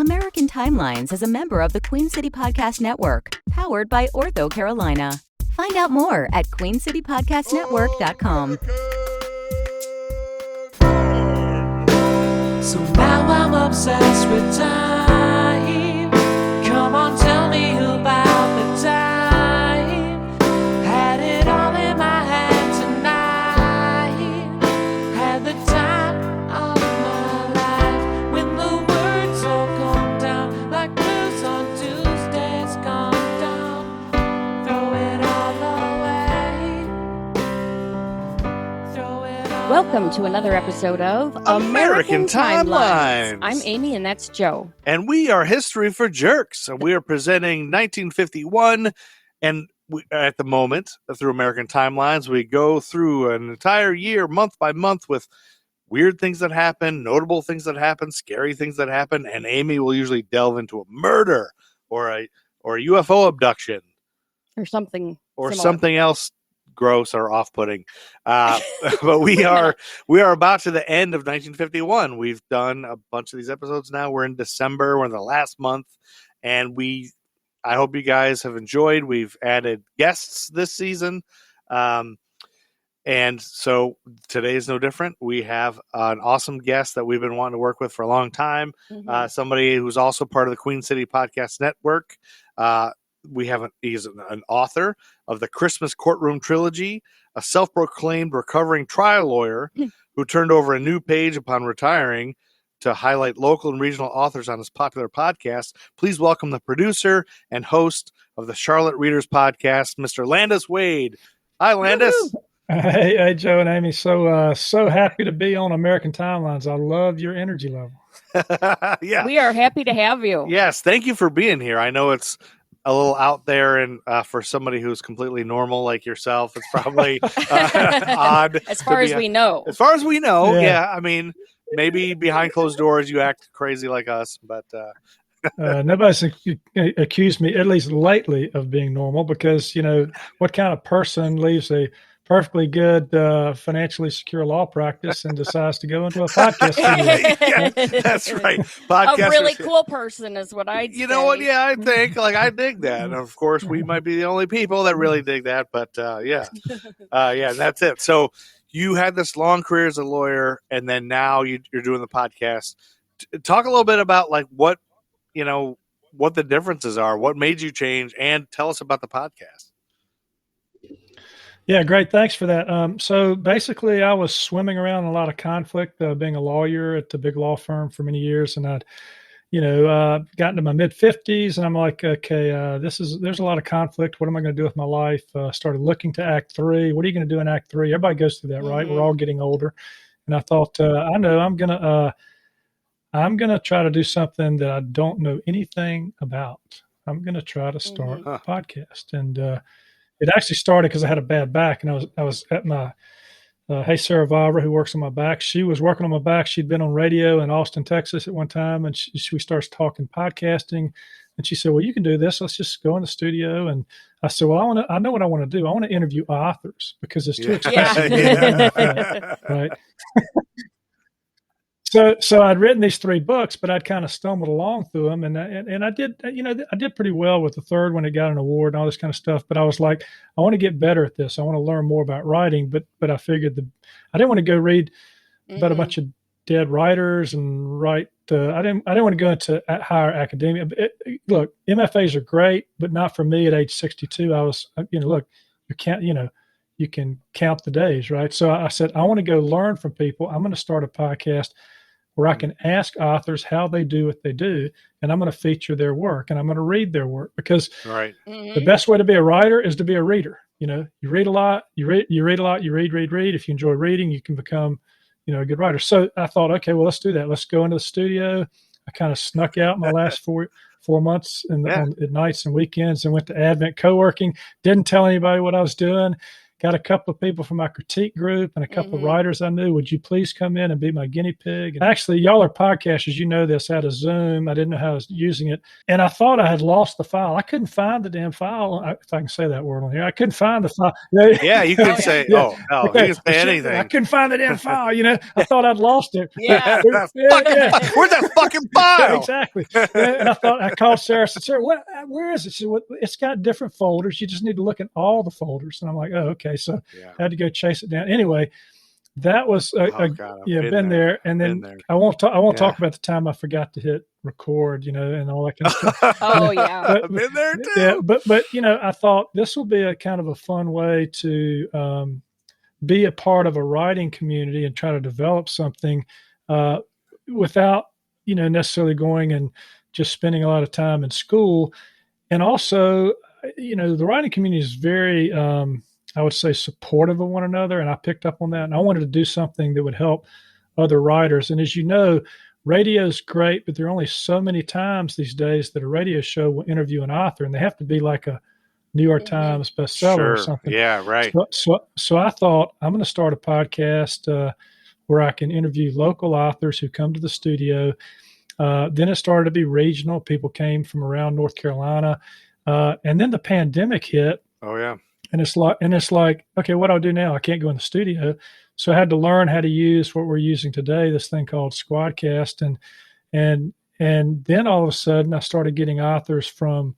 American Timelines is a member of the Queen City Podcast Network, powered by Ortho Carolina. Find out more at queencitypodcastnetwork.com. So now I'm obsessed with time. Come on, tell me about the time. Had it all in my hand tonight. Had the time of my life. When the words all come down like blues on Tuesdays come down. Throw it all away. Throw it all Welcome to another episode of American Timelines. I'm Amy, and that's Joe. And we are History for Jerks. And we are presenting 1951. And at the moment, through American Timelines, we go through an entire year, month by month, with weird things that happen, notable things that happen, scary things that happen. And Amy will usually delve into a murder or a UFO abduction Or something or similar. something else gross or off-putting. But we are about to the end of 1951. We've done a bunch of these episodes now. We're in December. We're in the last month, and I hope you guys have enjoyed. We've added guests this season, and so today is no different. We have an awesome guest that we've been wanting to work with for a long time. Somebody who's also part of the Queen City Podcast Network. He's an author of the Christmas Courtroom Trilogy, a self-proclaimed recovering trial lawyer who turned over a new page upon retiring to highlight local and regional authors on his popular podcast. Please welcome the producer and host of the Charlotte Readers Podcast, Mr. Landis Wade. Hi, Landis. Hey, Joe and Amy. So happy to be on American Timelines. I love your energy level. Yeah. We are happy to have you. Yes, thank you for being here. I know it's a little out there, and for somebody who's completely normal like yourself, it's probably odd. As far as we know. As far as we know, Yeah. yeah. I mean, maybe behind closed doors you act crazy like us, but Nobody's accused me, at least lately, of being normal because, what kind of person leaves a perfectly good, financially secure law practice and decides to go into a podcast studio? Yeah, that's right. A Podcasters, really cool person is what I'd You say. know what? Yeah, I think I dig that. And of course, we might be the only people that really dig that, but yeah, that's it. So you had this long career as a lawyer, and then now you're doing the podcast. Talk a little bit about like what the differences are, what made you change, and tell us about the podcast. Yeah, great. Thanks for that. So basically, I was swimming around in a lot of conflict, being a lawyer at the big law firm for many years, and I'd, got into my mid-50s, and I'm like, okay, there's a lot of conflict. What am I going to do with my life? Started looking to Act 3. What are you going to do in Act 3? Everybody goes through that, right? We're all getting older, and I thought, I know I'm gonna try to do something that I don't know anything about. I'm gonna try to start a podcast, and it actually started because I had a bad back, and I was at my hey Sarah Vavra, who works on my back. She was working on my back. She'd been on radio in Austin, Texas at one time, and we starts talking podcasting. And she said, "Well, you can do this. Let's just go in the studio." And I said, "Well, I know what I want to do. I want to interview authors because it's too expensive." Yeah. Right. So I'd written these 3 books, but I'd kind of stumbled along through them, and I did, I did pretty well with the third one. It got an award and all this kind of stuff. But I was like, I want to get better at this. I want to learn more about writing. But I figured I didn't want to go read about a bunch of dead writers and write. I didn't want to go into higher academia. Look, MFAs are great, but not for me at age 62. I was, look, you can count the days, right? So I said, I want to go learn from people. I'm going to start a podcast where I can ask authors how they do what they do, and I'm going to feature their work, and I'm going to read their work, because the best way to be a writer is to be a reader. You read a lot, you read a lot, you read. If you enjoy reading, you can become, a good writer. So I thought, okay, well, let's do that. Let's go into the studio. I kind of snuck out my last 4 months at nights and weekends and went to Advent co-working, didn't tell anybody what I was doing. got a couple of people from my critique group and a couple of writers I knew. Would you please come in and be my guinea pig? And actually, y'all are podcasters. You know this. I had a Zoom. I didn't know how I was using it. And I thought I had lost the file. I couldn't find the damn file. If I can say that word on here. I couldn't find the file. Yeah, you can say, okay. You can say anything. I couldn't find the damn file. I thought I'd lost it. Yeah. Where's that fucking file? Exactly. And I called Sarah. I said, Sarah, where is it? She said, well, it's got different folders. You just need to look at all the folders. And I'm like, oh, okay. So I had to go chase it down. Anyway, that was been there. And then I won't talk about the time I forgot to hit record, and all that kind of stuff. Oh yeah, I've been there too. Yeah, but I thought this will be a kind of a fun way to be a part of a writing community and try to develop something without necessarily going and just spending a lot of time in school. And also, the writing community is very, I would say, supportive of one another. And I picked up on that. And I wanted to do something that would help other writers. And as you know, radio is great, but there are only so many times these days that a radio show will interview an author, and they have to be like a New York Times bestseller or something. Yeah, right. So I thought I'm going to start a podcast where I can interview local authors who come to the studio. Then it started to be regional. People came from around North Carolina. And then the pandemic hit. Oh yeah. And it's like, okay, what do I do now? I can't go in the studio. So I had to learn how to use what we're using today, this thing called Squadcast. And then all of a sudden I started getting authors from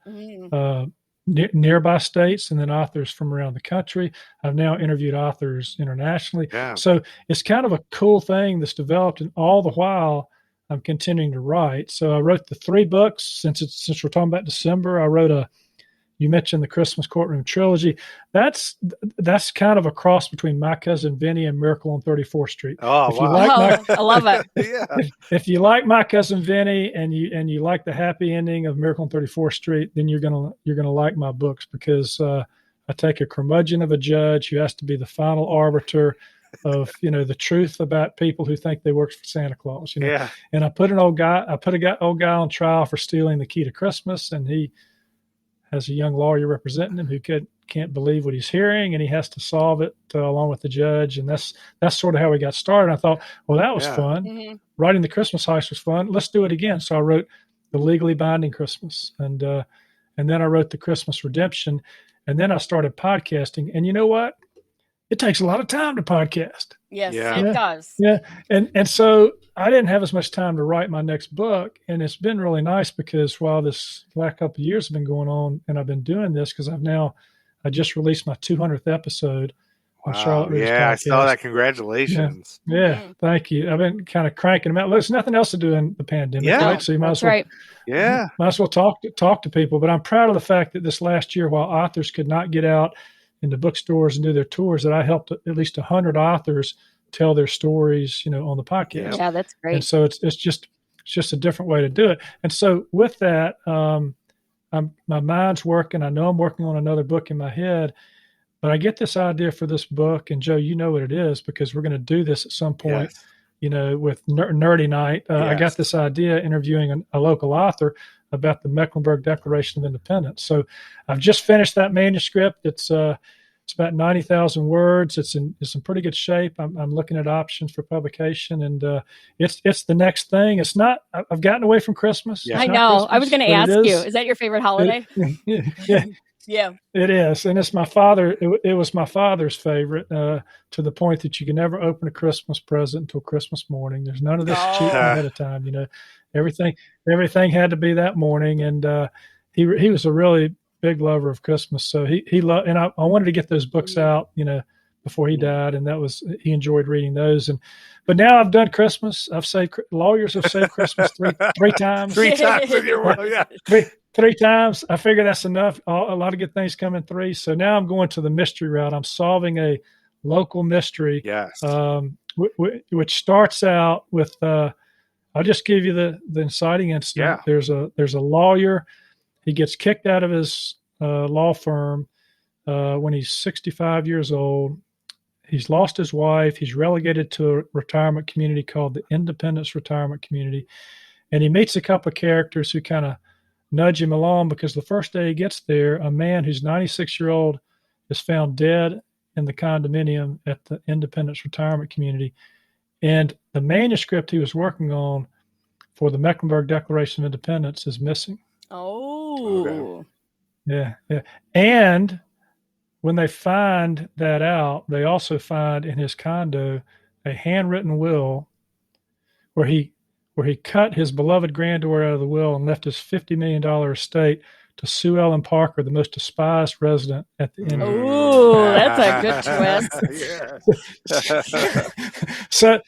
nearby states and then authors from around the country. I've now interviewed authors internationally. Yeah. So it's kind of a cool thing that's developed, and all the while I'm continuing to write. So I wrote the 3 books since we're talking about December. I wrote you mentioned the Christmas Courtroom trilogy. That's kind of a cross between My Cousin Vinny and Miracle on 34th Street. Oh, I love it. Yeah. If you like My Cousin Vinny and you like the happy ending of Miracle on 34th Street, then you're gonna like my books, because I take a curmudgeon of a judge who has to be the final arbiter of the truth about people who think they work for Santa Claus. Yeah. And I put an old guy on trial for stealing the key to Christmas, and he has a young lawyer representing him who can't believe what he's hearing, and he has to solve it along with the judge. And that's sort of how we got started. I thought, well, that was fun. Mm-hmm. Writing the Christmas Heist was fun. Let's do it again. So I wrote the Legally Binding Christmas, and then I wrote the Christmas Redemption, and then I started podcasting. And you know what? It takes a lot of time to podcast. Yes, it does. Yeah. And so I didn't have as much time to write my next book. And it's been really nice, because while this last couple of years have been going on and I've been doing this, because I just released my 200th episode on Charlotte Reed's podcast. I saw that. Congratulations. Yeah. Thank you. I've been kind of cranking them out. There's nothing else to do in the pandemic, right? So you might as well, might as well talk to people. But I'm proud of the fact that this last year, while authors could not get out into bookstores and do their tours, that I helped at least 100 authors tell their stories, on the podcast. Yeah, that's great. And so it's just a different way to do it. And so with that, my mind's working. I know I'm working on another book in my head, but I get this idea for this book, and Joe, you know what it is, because we're going to do this at some point. Yes. With Nerdy Night. I got this idea interviewing a local author about the Mecklenburg Declaration of Independence. So I've just finished that manuscript. It's about 90,000 words. It's in pretty good shape. I'm looking at options for publication, and it's the next thing. It's not. I've gotten away from Christmas. Yeah. I know. I was going to ask you. Is that your favorite holiday? Yeah. Yeah, it is. And it's my father. It was my father's favorite, to the point that you can never open a Christmas present until Christmas morning. There's none of this cheating ahead of time. Everything had to be that morning. And he was a really big lover of Christmas. So he loved, and I wanted to get those books out, before he died. And he enjoyed reading those. But now I've done Christmas. Lawyers have saved Christmas three times. 3 times in your row, yeah. 3 times. I figure that's enough. A lot of good things come in 3. So now I'm going to the mystery route. I'm solving a local mystery. Yes. Which starts out with, I'll just give you the inciting incident. Yeah. There's a lawyer. He gets kicked out of his law firm when he's 65 years old. He's lost his wife. He's relegated to a retirement community called the Independence Retirement Community. And he meets a couple of characters who kind of nudge him along, because the first day he gets there, a man who's 96 years old is found dead in the condominium at the Independence Retirement Community. And the manuscript he was working on for the Mecklenburg Declaration of Independence is missing. Oh. Okay. Yeah. And when they find that out, they also find in his condo a handwritten will where he cut his beloved granddaughter out of the will and left his $50 million estate to Sue Ellen Parker, the most despised resident at the end. Oh, that's a good twist.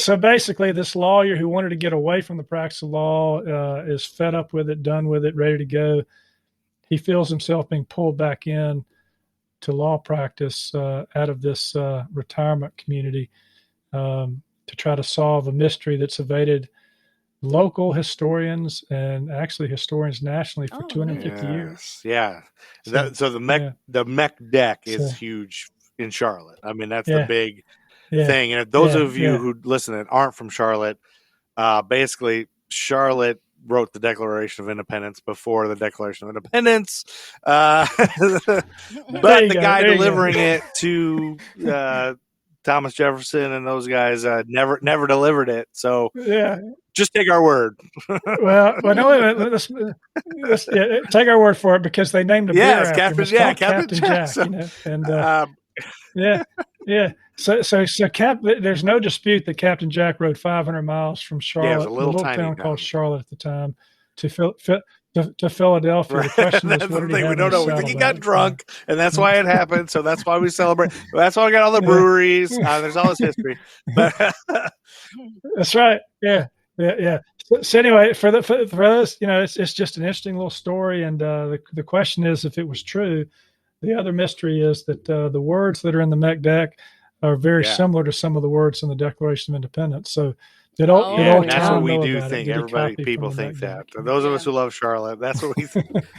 So basically, this lawyer who wanted to get away from the practice of law is fed up with it, done with it, ready to go. He feels himself being pulled back in to law practice out of this retirement community to try to solve a mystery that's evaded local historians and actually historians nationally for 250 years. Yeah. So the Mech deck is huge in Charlotte. I mean, that's the big thing. And if those of you who listen that aren't from Charlotte, basically Charlotte wrote the Declaration of Independence before the Declaration of Independence. But the guy delivering it to Thomas Jefferson and those guys never delivered it. So just take our word. well, no, let's take our word for it because they named a beer after him. Captain Jack. You know, and there's no dispute that Captain Jack rode 500 miles from Charlotte, it was a little town called Charlotte at the time, to Philadelphia. Right. The question is, what did he have? We don't know. We think he got drunk, and that's why it happened. So that's why we celebrate. That's why we got all the breweries. There's all this history. That's right. Yeah. So anyway, for us, you know, it's just an interesting little story, and the question is, if it was true. The other mystery is that the words that are in the Mech deck are very similar to some of the words in the Declaration of Independence. So that's what we do think. People think that. So those of us who love Charlotte, that's what we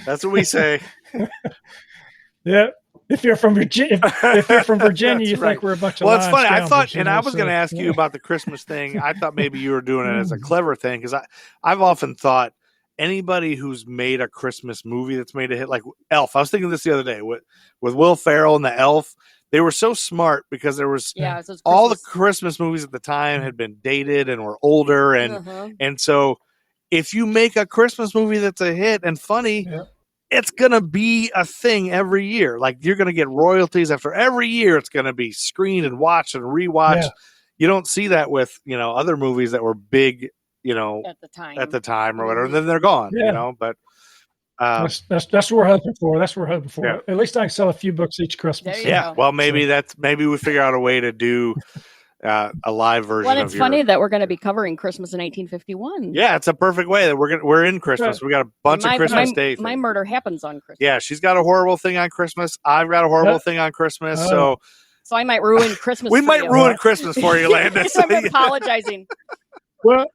that's what we say. Yeah. If you're from Virginia, you think we're a bunch of Well, it's funny. I thought, and I was going to ask you about the Christmas thing. I thought maybe you were doing it as a clever thing because I've often thought anybody who's made a Christmas movie that's made a hit, like Elf. I was thinking this the other day with Will Ferrell and the Elf. They were so smart because there was all the Christmas movies at the time had been dated and were older, and so if you make a Christmas movie that's a hit and funny, it's gonna be a thing every year. Like you're gonna get royalties after every year. It's gonna be screened and watched and rewatched. Yeah. You don't see that with other movies that were big. At the time or whatever, then they're gone, but that's what we're hoping for. That's what we're hoping for. Yeah. At least I can sell a few books each Christmas. Well, maybe we figure out a way to do a live version. Well, it's funny that we're going to be covering Christmas in 1851. Yeah, it's a perfect way that we're in Christmas. Right. We got a bunch of Christmas days. My murder happens on Christmas. Yeah, she's got a horrible thing on Christmas. I've got a horrible thing on Christmas. So I might ruin Christmas. We might ruin Christmas for you, Landis. I'm apologizing. Well,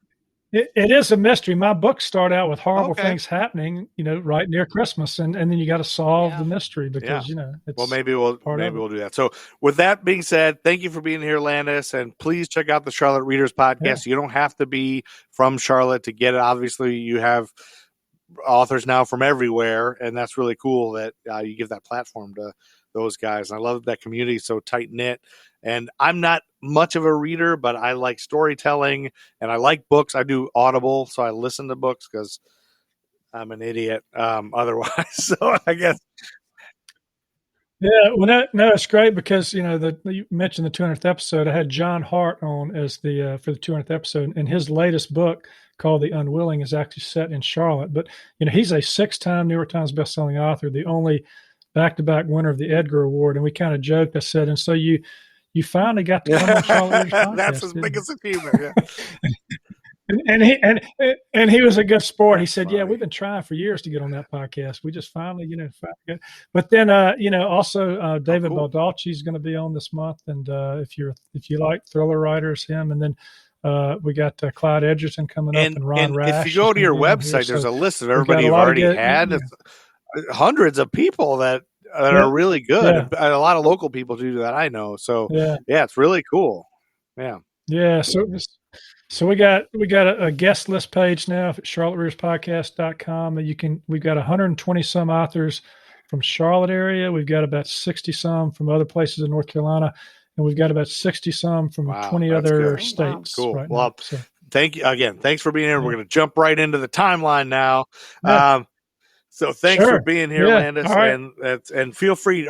it is a mystery. My books start out with horrible things happening, right near Christmas, and then you got to solve the mystery because it's maybe we'll do that. So with that being said, thank you for being here, Landis, and please check out the Charlotte Readers Podcast. You don't have to be from Charlotte to get it. Obviously, you have authors now from everywhere, and that's really cool that you give that platform to those guys. And I love that community so tight knit. And I'm not much of a reader, but I like storytelling and I like books. I do Audible, so I listen to books because I'm an idiot otherwise. So I guess. Yeah, well, no, it's great because you mentioned the 200th episode. I had John Hart on as for the 200th episode, and his latest book called The Unwilling is actually set in Charlotte. But he's a 6-time New York Times bestselling author, the only back-to-back winner of the Edgar Award. And we kind of joked. I said, and so you finally got to come on Charlotte Readers Podcast. That's his biggest achievement. Yeah. and he was a good sport. He said, "Yeah, we've been trying for years to get on that podcast. We just finally, got." But then, also David Baldacci is going to be on this month, and if you like thriller writers, him, and then we got Clyde Edgerton coming up, and Ron Rash. If you go to your website, there's a list of everybody you've already had. Hundreds of people that are really good. And a lot of local people do that, I know. So it's really cool. Yeah. So we got a guest list page now at charlottereaderspodcast.com. We've got 120 some authors from Charlotte area. We've got about 60 some from other places in North Carolina, and we've got about 60 some from Wow, 20 that's other good. states. Cool. Right Well, now. So, thank you again. Thanks for being here. Yeah. We're going to jump right into the timeline now. Yeah. So thanks Sure. for being here, Yeah. Landis, All right. and feel free.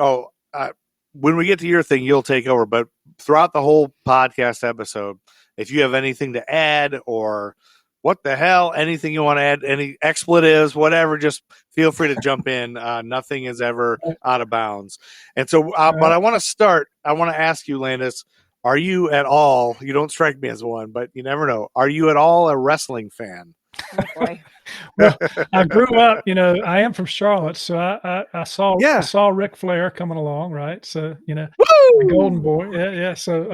When we get to your thing, you'll take over. But throughout the whole podcast episode, if you have anything to add or what the hell, anything you want to add, any expletives, whatever, just feel free to jump in. Nothing is ever out of bounds. And so, but I want to start. I want to ask you, Landis, are you at all? You don't strike me as one, but you never know. Are you at all a wrestling fan? Oh, boy. Well, I grew up, I am from Charlotte, so I saw Ric Flair coming along, right? So, the Golden Boy. Yeah. So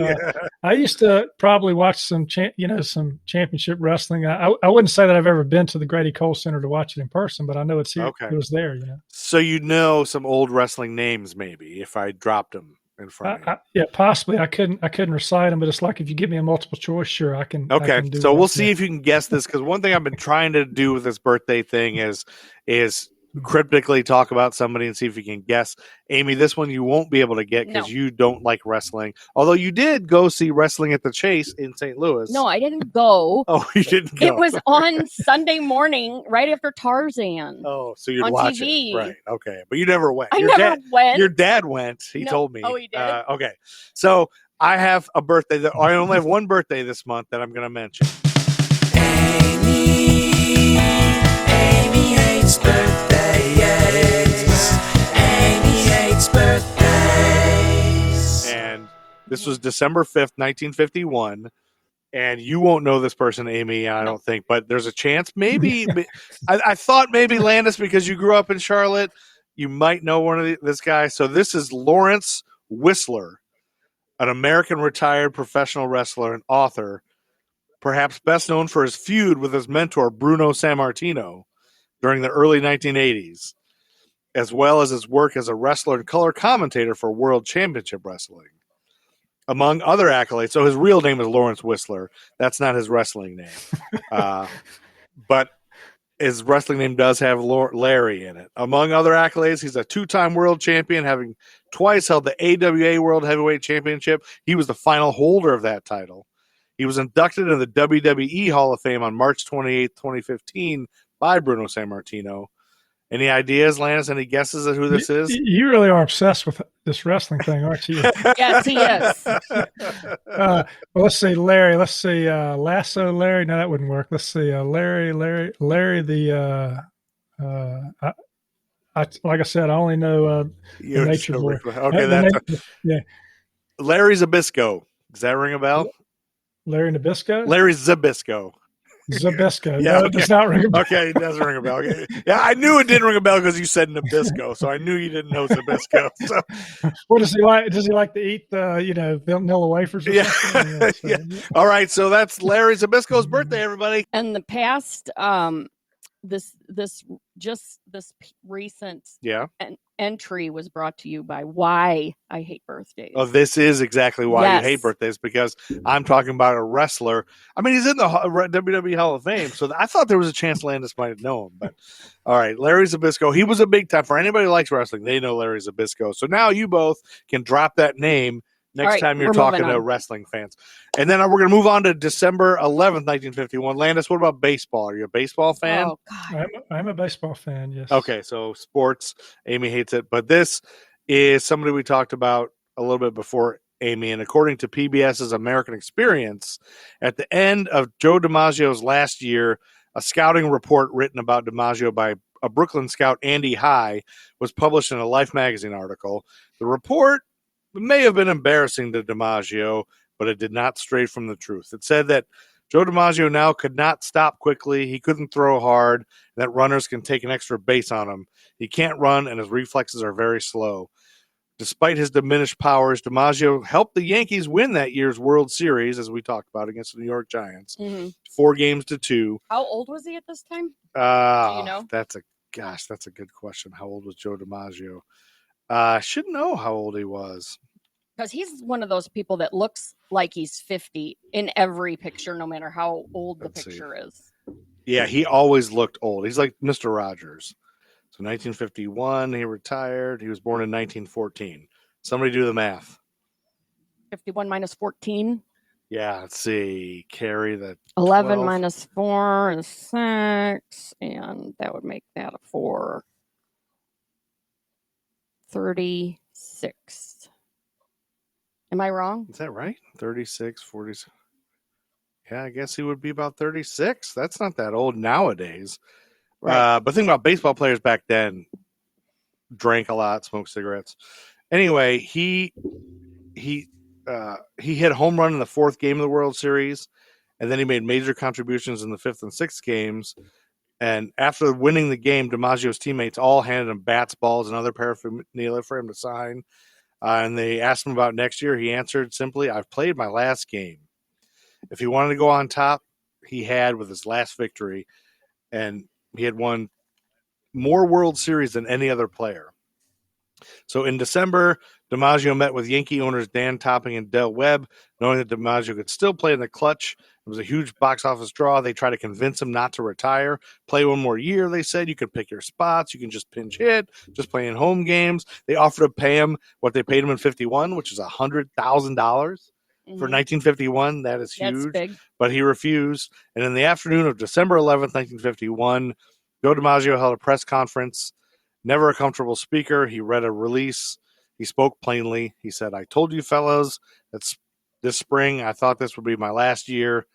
I used to probably watch some championship wrestling. I wouldn't say that I've ever been to the Grady Cole Center to watch it in person, but I know it's here. Okay. It was there, So you know some old wrestling names, maybe, if I dropped them in front of you. Yeah, possibly. I couldn't recite them, but it's like if you give me a multiple choice, sure, I can. Okay, I can do so that. we'll see if you can guess this, because one thing I've been trying to do with this birthday thing is cryptically talk about somebody and see if you can guess. Amy, this one you won't be able to get because you don't like wrestling. Although you did go see Wrestling at the Chase in St. Louis. No, I didn't go. Oh, you didn't go. It was on Sunday morning, right after Tarzan. Oh, so you'd on watch TV. it. Right. Okay. But you never went. I never went. Your dad went. He told me. Oh, he did? Okay. So I have a birthday. I only have one birthday this month that I'm going to mention. Amy hates birthdays. Amy hates birthdays. And this was December 5th, 1951. And you won't know this person, Amy, I don't think, but there's a chance. Maybe I thought maybe Landis, because you grew up in Charlotte, you might know one of this guy. So this is Lawrence Whistler, an American retired professional wrestler and author, perhaps best known for his feud with his mentor, Bruno Sammartino, during the early 1980s, as well as his work as a wrestler and color commentator for World Championship Wrestling, among other accolades. So his real name is Lawrence Whistler. That's not his wrestling name. But his wrestling name does have Larry in it. Among other accolades, he's a two-time world champion, having twice held the AWA World Heavyweight Championship. He was the final holder of that title. He was inducted into the WWE Hall of Fame on March 28, 2015 by Bruno Sammartino. Any ideas, Landis? Any guesses at who this is? You really are obsessed with this wrestling thing, aren't you? Yes, he is. Well, let's see, Larry. Let's see, Lasso Larry. No, that wouldn't work. Let's see, Larry. The like I said, I only know the Nature Boy. Okay, Larry Zbyszko. Does that ring a bell? Larry Nabisco. Larry Zbyszko. Zabisco. Yeah, No, it does not ring a bell. Okay, it doesn't ring a bell. Okay. Yeah, I knew it didn't ring a bell because you said Nabisco, so I knew you didn't know Zabisco. So, what does he like? Does he like to eat vanilla wafers? Or something? Yeah. All right, so that's Larry Zabisco's birthday, everybody. And the past, this recent entry was brought to you by Why I Hate Birthdays. Oh, this is exactly why you hate birthdays, because I'm talking about a wrestler. I mean, he's in the WWE Hall of Fame, so I thought there was a chance Landis might know him. But all right, Larry Zbyszko, he was a big time. For anybody who likes wrestling, they know Larry Zbyszko. So now you both can drop that name next time you're talking to wrestling fans. And then we're going to move on to December 11th, 1951. Landis, what about baseball? Are you a baseball fan? Oh, God. I'm a baseball fan, yes. Okay, so sports. Amy hates it. But this is somebody we talked about a little bit before, Amy. And according to PBS's American Experience, at the end of Joe DiMaggio's last year, a scouting report written about DiMaggio by a Brooklyn scout, Andy High, was published in a Life magazine article. The report may have been embarrassing to DiMaggio, but it did not stray from the truth. It said that Joe DiMaggio now could not stop quickly. He couldn't throw hard, and that runners can take an extra base on him. He can't run, and his reflexes are very slow. Despite his diminished powers, DiMaggio helped the Yankees win that year's World Series, as we talked about, against the New York Giants, 4-2. How old was he at this time? Do you know? That's a good question. How old was Joe DiMaggio? I should know how old he was. Because he's one of those people that looks like he's 50 in every picture, no matter how old the picture is. Yeah, he always looked old. He's like Mr. Rogers. So 1951, he retired. He was born in 1914. Somebody do the math. 51 minus 14. Yeah, let's see. Carry the 11 12. minus 4 is 6, and that would make that a 4. 36. Am I wrong? Is that right? 36, 46. Yeah, I guess he would be about 36. That's not that old nowadays. Right. But think about baseball players back then. Drank a lot, smoked cigarettes. Anyway, he hit a home run in the 4th game of the World Series, and then he made major contributions in the 5th and 6th games. And after winning the game, DiMaggio's teammates all handed him bats, balls, and other paraphernalia for him to sign. And they asked him about next year. He answered simply, "I've played my last game." If he wanted to go on top, he had with his last victory, and he had won more World Series than any other player. So in December, DiMaggio met with Yankee owners Dan Topping and Del Webb, knowing that DiMaggio could still play in the clutch. It was a huge box office draw. They tried to convince him not to retire. Play one more year, they said. You can pick your spots. You can just pinch hit, just play in home games. They offered to pay him what they paid him in 51, which is $100,000. For 1951, that is huge. That's big. But he refused. And in the afternoon of December 11th, 1951, Joe DiMaggio held a press conference. Never a comfortable speaker. He read a release. He spoke plainly. He said, "I told you fellas, that's this spring, I thought this would be my last year.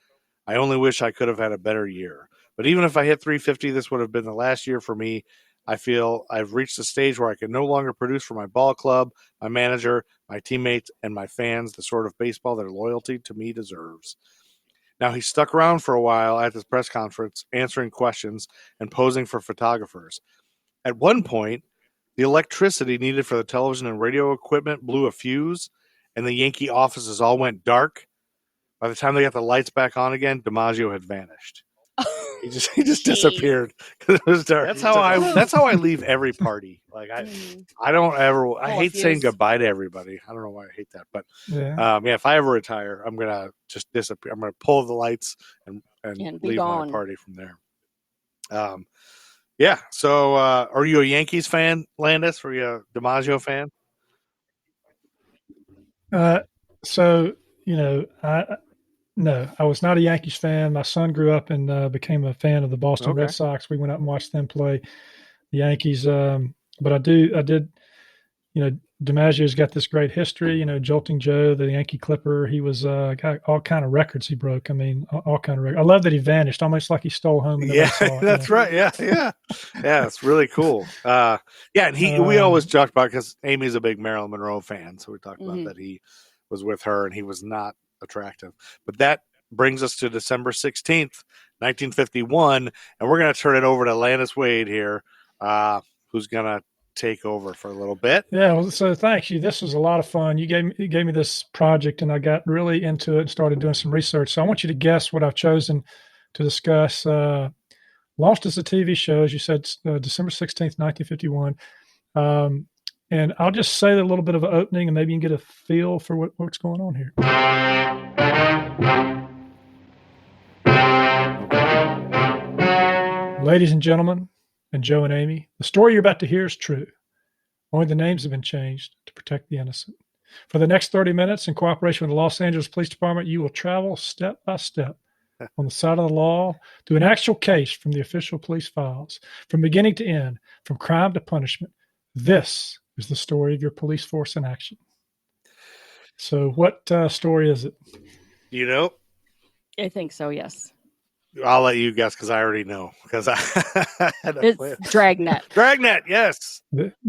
I only wish I could have had a better year. But even if I hit 350, this would have been the last year for me. I feel I've reached a stage where I can no longer produce for my ball club, my manager, my teammates, and my fans the sort of baseball their loyalty to me deserves." Now, he stuck around for a while at this press conference, answering questions and posing for photographers. At one point, the electricity needed for the television and radio equipment blew a fuse, and the Yankee offices all went dark. By the time they got the lights back on again, DiMaggio had vanished. He just disappeared because it was dark. That's how I leave every party. Like I don't ever. I hate saying goodbye to everybody. I don't know why I hate that, but yeah. If I ever retire, I'm gonna just disappear. I'm gonna pull the lights and leave my party from there. Yeah. So, are you a Yankees fan, Landis? Are you a DiMaggio fan? No, I was not a Yankees fan. My son grew up and became a fan of the Boston Red Sox. We went up and watched them play the Yankees. But I did, DiMaggio's got this great history, Jolting Joe, the Yankee Clipper. He was got all kind of records he broke. I mean, all kind of records. I love that he vanished, almost like he stole home. And that's right. Yeah. It's really cool. And we always talked about, because Amy's a big Marilyn Monroe fan, so we talked about that he was with her and he was not attractive. But that brings us to December 16th, 1951, and we're going to turn it over to Landis Wade here, who's going to take over for a little bit. Yeah, well, so thanks you. This was a lot of fun. You gave me this project, and I got really into it and started doing some research. So I want you to guess what I've chosen to discuss. Lost as a TV show, as you said, December 16th, 1951. And I'll just say a little bit of an opening, and maybe you can get a feel for what's going on here. Ladies and gentlemen, and Joe and Amy, the story you're about to hear is true. Only the names have been changed to protect the innocent. For the next 30 minutes, in cooperation with the Los Angeles Police Department, you will travel step by step on the side of the law through an actual case from the official police files, from beginning to end, from crime to punishment. This is the story of your police force in action. So what story is it? I think so, yes. I'll let you guess because I already know. Because it's Dragnet. Dragnet, yes.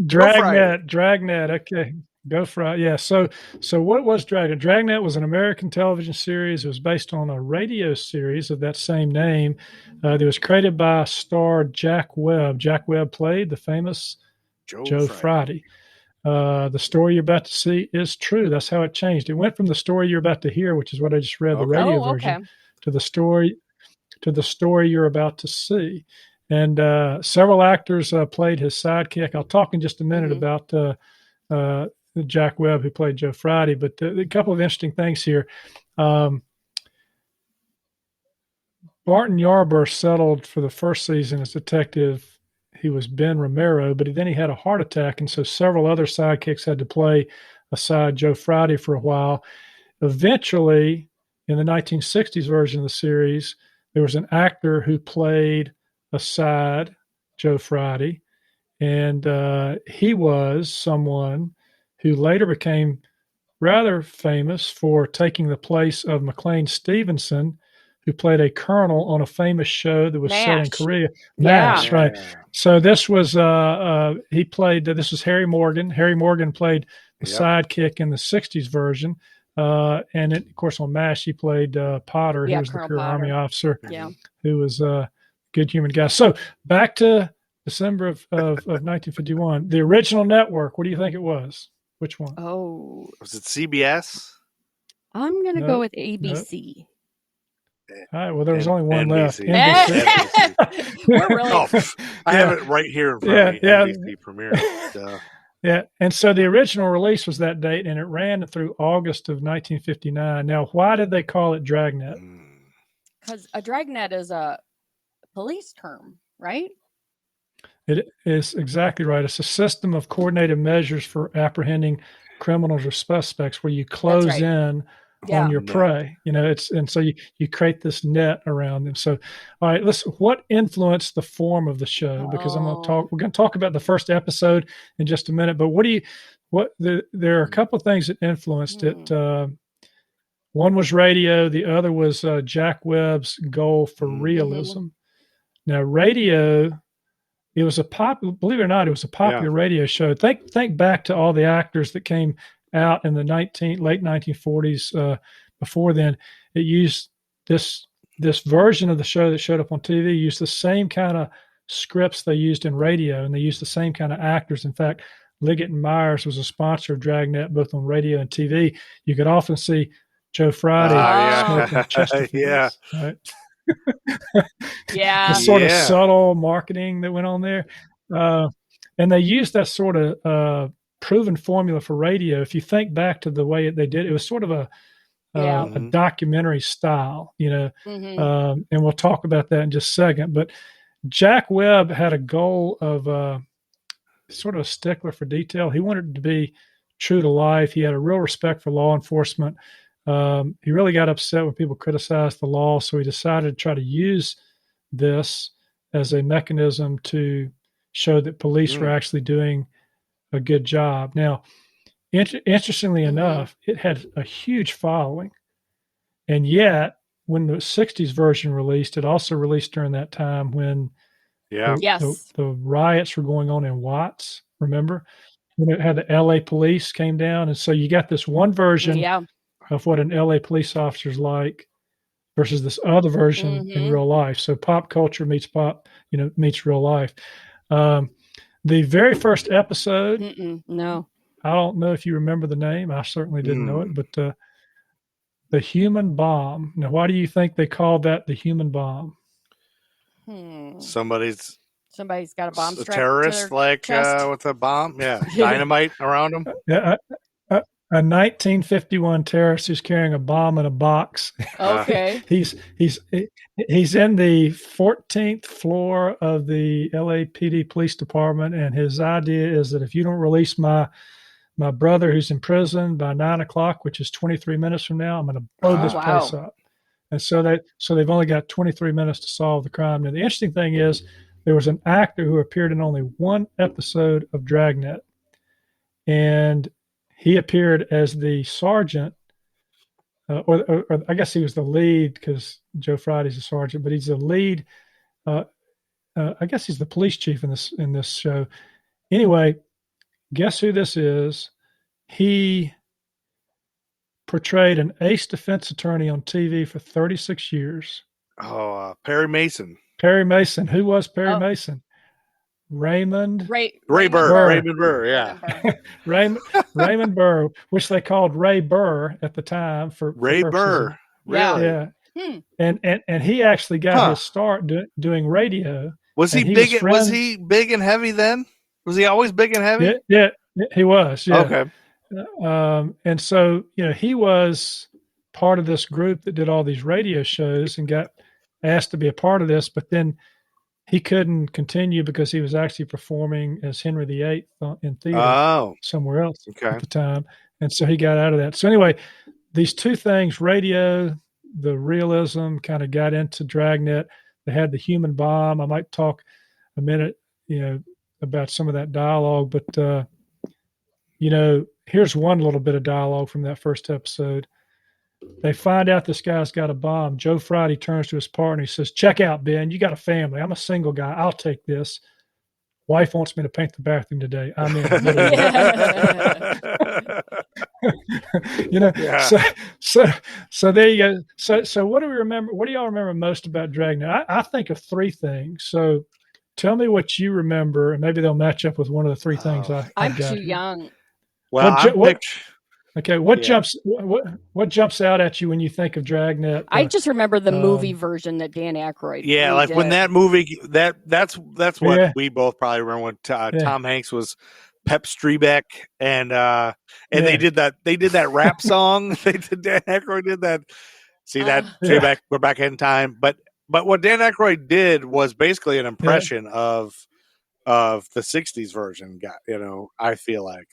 Dragnet. Okay, go for it. Yeah. So what was Dragnet? Dragnet was an American television series. It was based on a radio series of that same name. That was created by star Jack Webb. Jack Webb played the famous Joe Friday. The story you're about to see is true. That's how it changed. It went from the story you're about to hear, which is what I just read, the radio version, to the story you're about to see. And several actors played his sidekick. I'll talk in just a minute about Jack Webb, who played Joe Friday. But a couple of interesting things here. Barton Yarborough settled for the first season as detective. he was Ben Romero, but then he had a heart attack, and so several other sidekicks had to play aside Joe Friday for a while. Eventually, in the 1960s version of the series, there was an actor who played aside Joe Friday, and he was someone who later became rather famous for taking the place of McLean Stevenson, who played a colonel on a famous show that was set in MASH. Korea. Yeah. MASH, right. So this was, he played, this was Harry Morgan. Harry Morgan played the sidekick in the 60s version. And of course, on MASH, he played Potter, who was Colonel the career Potter. Army officer, Yeah. who was a good human guy. So back to December of 1951. The original network, what do you think it was? Which one? Oh, Was it CBS? I'm going to No, go with ABC. All right. Well, there was N- only one left. NBC. NBC. We're really. Oh, I have it right here in front of me. Yeah. NBC premiere. Duh. Yeah. And so the original release was that date, and it ran through August of 1959. Now, why did they call it Dragnet? Because a dragnet is a police term, right? It is exactly right. It's a system of coordinated measures for apprehending criminals or suspects where you close right. in Yeah. on your Net. prey. And so you create this net around them. So, all right, what influenced the form of the show? Because we're going to talk about the first episode in just a minute, but there are a couple of things that influenced it. One was radio. The other was Jack Webb's goal for realism. Now, radio, it was believe it or not, it was a popular radio show. Think back to all the actors that came out in the late 1940s. Before then, it used this version of the show that showed up on TV, used the same kind of scripts they used in radio, and they used the same kind of actors. In fact, Liggett and Myers was a sponsor of Dragnet, both on radio and TV. You could often see Joe Friday smoking Chesterfields, right? Yeah. The sort of subtle marketing that went on there. And they used that sort of proven formula for radio. If you think back to the way they did, it was sort of a documentary style, and we'll talk about that in just a second. But Jack Webb had a goal of sort of a stickler for detail. He wanted it to be true to life. He had a real respect for law enforcement. He really got upset when people criticized the law, so he decided to try to use this as a mechanism to show that police were actually doing a good job. Now, interestingly enough, it had a huge following, and yet when the 60s version released, it also released during that time when the riots were going on in Watts, remember? When it had the LA police came down, and so you got this one version of what an LA police officer's like versus this other version in real life. So pop culture meets real life. The very first episode, no, I don't know if you remember the name. I certainly didn't know it, but the human bomb. Now, why do you think they called that the human bomb? Somebody's got a bomb a strapped terrorist, to their like chest. with a bomb, dynamite around them. Yeah, a 1951 terrorist who's carrying a bomb in a box. Okay. He's in the 14th floor of the LAPD police department, and his idea is that if you don't release my brother who's in prison by 9:00, which is 23 minutes from now, I'm going to blow this place up. And so they've only got 23 minutes to solve the crime. Now, the interesting thing is there was an actor who appeared in only one episode of Dragnet, and he appeared as the sergeant, or I guess he was the lead because Joe Friday's a sergeant, but he's the lead. I guess he's the police chief in this show. Anyway, guess who this is? He portrayed an ace defense attorney on TV for 36 years. Oh, Perry Mason. Perry Mason. Who was Perry Mason? Raymond Burr. Raymond Burr, yeah. Raymond Burr, which they called Ray Burr at the time for Ray Burr. Really? Yeah. And he actually got his start doing radio. Was he big? Was he big and heavy then? Was he always big and heavy? Yeah, he was. Yeah. Okay. And so he was part of this group that did all these radio shows and got asked to be a part of this, but then he couldn't continue because he was actually performing as Henry VIII in theater Oh, somewhere else okay. at the time. And so he got out of that. So anyway, these two things, radio, the realism, kind of got into Dragnet. They had the human bomb. I might talk a minute, about some of that dialogue, but here's one little bit of dialogue from that first episode. They find out this guy's got a bomb. Joe Friday turns to his partner. He says, "Check out, Ben. You got a family. I'm a single guy. I'll take this. Wife wants me to paint the bathroom today. I'm in." So there you go. So what do we remember? What do y'all remember most about Dragnet? I think of three things. So tell me what you remember, and maybe they'll match up with one of the three things I'm got too young. Well, what jumps out at you when you think of Dragnet? I just remember the movie version that Dan Aykroyd. Yeah, like when that movie that's what we both probably remember when Tom Hanks was Pep Strebeck and they did that rap song. Dan Aykroyd did that. See that? We're back in time. But what Dan Aykroyd did was basically an impression of the '60s version. I feel like.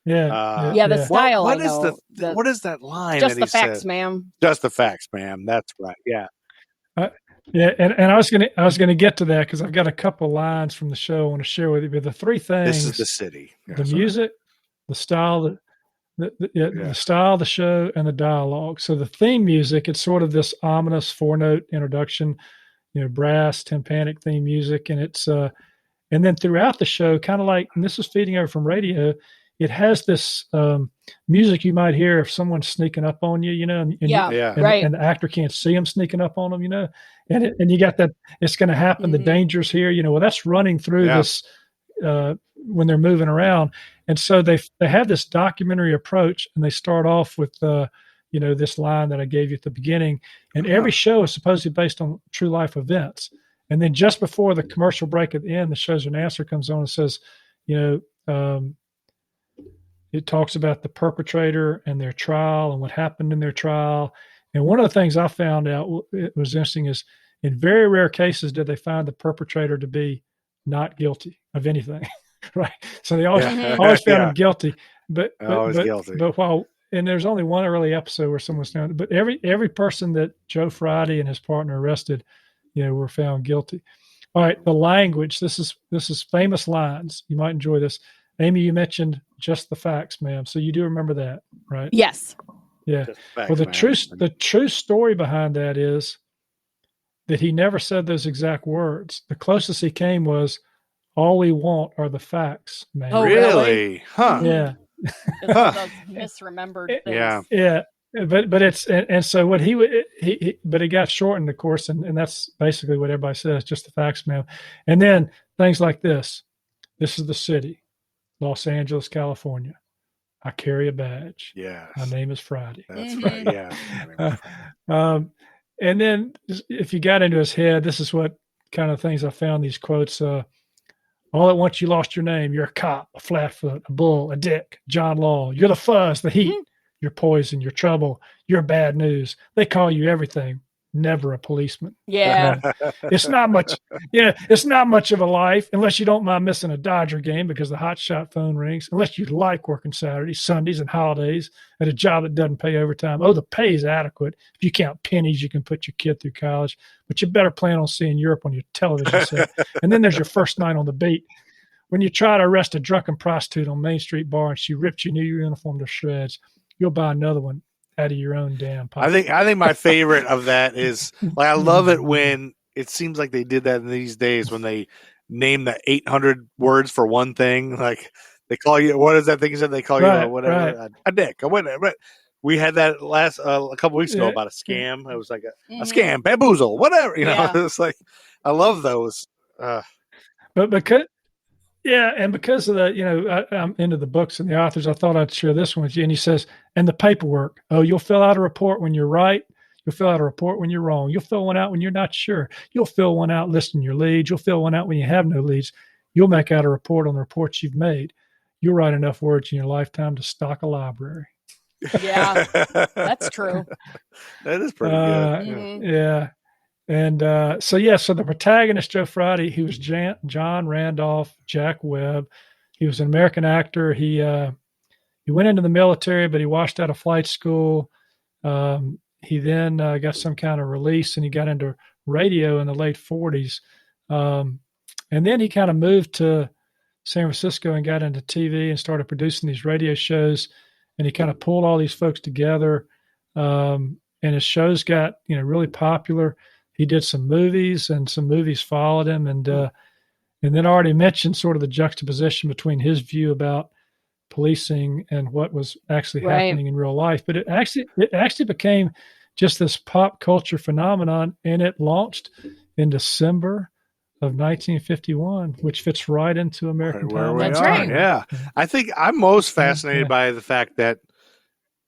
The style. What is that line? Just that the he facts, said? ma'am. Just the facts, ma'am. That's right. Yeah. And I was gonna get to that because I've got a couple lines from the show I want to share with you. But the three things: this is the city, the music, the style, the style of the show, and the dialogue. So the theme music, it's sort of this ominous 4-note introduction, brass, tympanic theme music, and it's and then throughout the show, kind of like, and this is feeding over from radio. It has this music you might hear if someone's sneaking up on you, and the actor can't see them sneaking up on them, and you got that it's going to happen. Mm-hmm. The dangers here, well, that's running through this when they're moving around, and so they have this documentary approach, and they start off with this line that I gave you at the beginning, and every show is supposedly based on true life events, and then just before the commercial break at the end, the show's announcer comes on and says, it talks about the perpetrator and their trial and what happened in their trial. And one of the things I found out it was interesting is in very rare cases did they find the perpetrator to be not guilty of anything, right? So they always found him guilty. But while and there's only one early episode where someone's found, but every person that Joe Friday and his partner arrested, were found guilty. All right, the language. This is famous lines. You might enjoy this. Amy, you mentioned just the facts, ma'am. So you do remember that, right? Yes. Yeah. Facts, well, the true story behind that is that he never said those exact words. The closest he came was, "All we want are the facts, man." Oh, really? Huh? Yeah. It's one of those misremembered things. Yeah. But it's and so what he but it got shortened, of course, and that's basically what everybody says, just the facts, ma'am. And then things like this. This is the city. Los Angeles, California. I carry a badge. Yeah. My name is Friday. That's right. Yeah. And then if you got into his head, this is what kind of things I found these quotes. All at once you lost your name. You're a cop, a flatfoot, a bull, a dick, John Law. You're the fuzz, the heat. You're poison. You're trouble. You're bad news. They call you everything. Never a policeman. Yeah. It's not much. It's not much of a life unless you don't mind missing a Dodger game because the hot shot phone rings. Unless you like working Saturdays, Sundays, and holidays at a job that doesn't pay overtime. Oh, the pay is adequate. If you count pennies, you can put your kid through college. But you better plan on seeing Europe on your television set. And then there's your first night on the beat when you try to arrest a drunken prostitute on Main Street bar and she ripped your new uniform to shreds. You'll buy another one out of your own damn pocket. I think my favorite of that is I love it when it seems like they did that in these days when they name the 800 words for one thing. Like they call you, what is that thing you said? They call you whatever, a dick, or whatever. We had that a couple weeks ago about a scam. It was like a scam, bamboozle, whatever. It's like I love those. But because. Yeah, and because of that, I'm into the books and the authors, I thought I'd share this one with you. And he says, and the paperwork. Oh, you'll fill out a report when you're right. You'll fill out a report when you're wrong. You'll fill one out when you're not sure. You'll fill one out listing your leads. You'll fill one out when you have no leads. You'll make out a report on the reports you've made. You'll write enough words in your lifetime to stock a library. Yeah, that's true. That is pretty good. Yeah. And so the protagonist, Joe Friday, he was John Randolph Jack Webb. He was an American actor. He went into the military, but he washed out of flight school. He then got some kind of release, and he got into radio in the late 40s. And then he kind of moved to San Francisco and got into TV and started producing these radio shows. And he kind of pulled all these folks together. And his shows got, really popular. He did some movies, and some movies followed him. And then I already mentioned sort of the juxtaposition between his view about policing and what was actually happening in real life. But it actually became just this pop culture phenomenon, and it launched in December of 1951, which fits right into American time. That's right. Yeah. I think I'm most fascinated by the fact that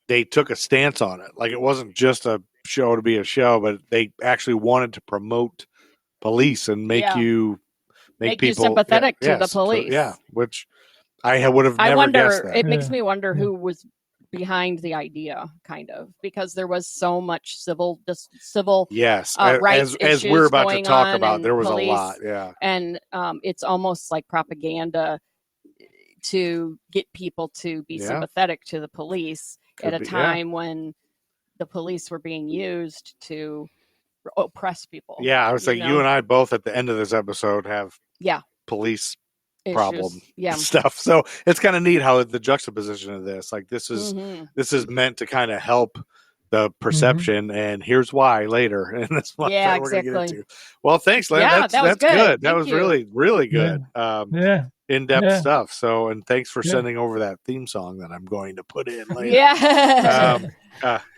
they took a stance on it. Like, it wasn't just a show to be a show, but they actually wanted to promote police and make people sympathetic to the police. Which I would have never guessed that. It makes me wonder who was behind the idea, kind of, because there was so much civil rights as we're about to talk about, and there was police, a lot, and it's almost like propaganda to get people to be sympathetic to the police at a time when the police were being used to oppress people. Yeah, I was like, you and I both at the end of this episode have police problem stuff. So it's kind of neat how the juxtaposition of this, like, this is meant to kind of help the perception, and here's why later. And that's what we're going to get into. Well, thanks, Len. That's good. That was really, really good. In-depth stuff. So, and thanks for sending over that theme song that I'm going to put in later.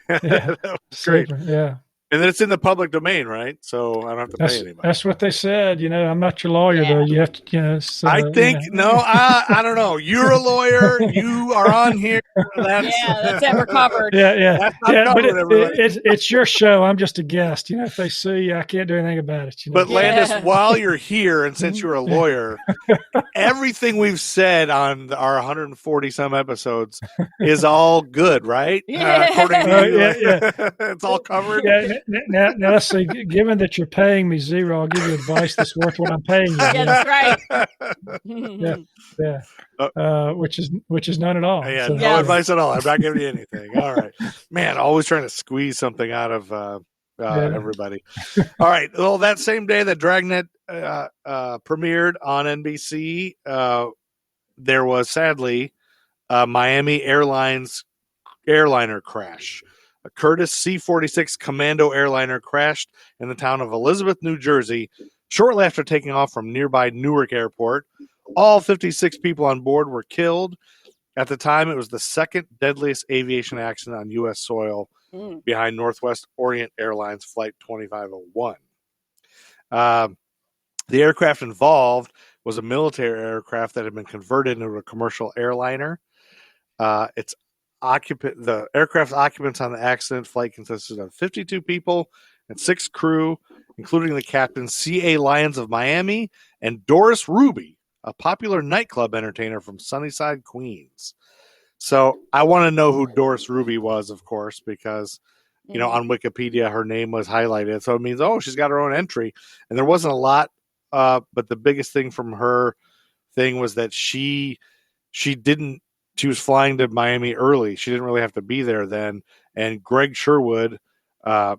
That was great. Yeah. And then it's in the public domain, right? So I don't have to pay anybody. That's what they said. I'm not your lawyer, though. You have to, so, I think, I don't know. You're a lawyer. You are on here. That's ever covered. Yeah. But it's your show. I'm just a guest. If they sue you, I can't do anything about it. But Landis, while you're here, and since you're a lawyer, everything we've said on our 140 some episodes is all good, right? According to you, it's all covered. Now let's see. Given that you're paying me zero, I'll give you advice that's worth what I'm paying you. That's right. Which is none at all. No advice at all. I'm not giving you anything. All right, man. Always trying to squeeze something out of everybody. All right. Well, that same day that Dragnet premiered on NBC, there was sadly a Miami Airlines airliner crash. A Curtiss C-46 Commando airliner crashed in the town of Elizabeth, New Jersey, shortly after taking off from nearby Newark Airport. All 56 people on board were killed. At the time, it was the second deadliest aviation accident on U.S. soil, behind Northwest Orient Airlines Flight 2501. The aircraft involved was a military aircraft that had been converted into a commercial airliner. The aircraft's occupants on the accident flight consisted of 52 people and 6 crew, including the captain, C.A. Lyons of Miami, and Doris Ruby, a popular nightclub entertainer from Sunnyside, Queens. So I want to know who Doris Ruby was, of course, because, on Wikipedia, her name was highlighted. So it means, she's got her own entry. And there wasn't a lot, but the biggest thing from her thing was that she was flying to Miami early. She didn't really have to be there then. And Greg Sherwood, who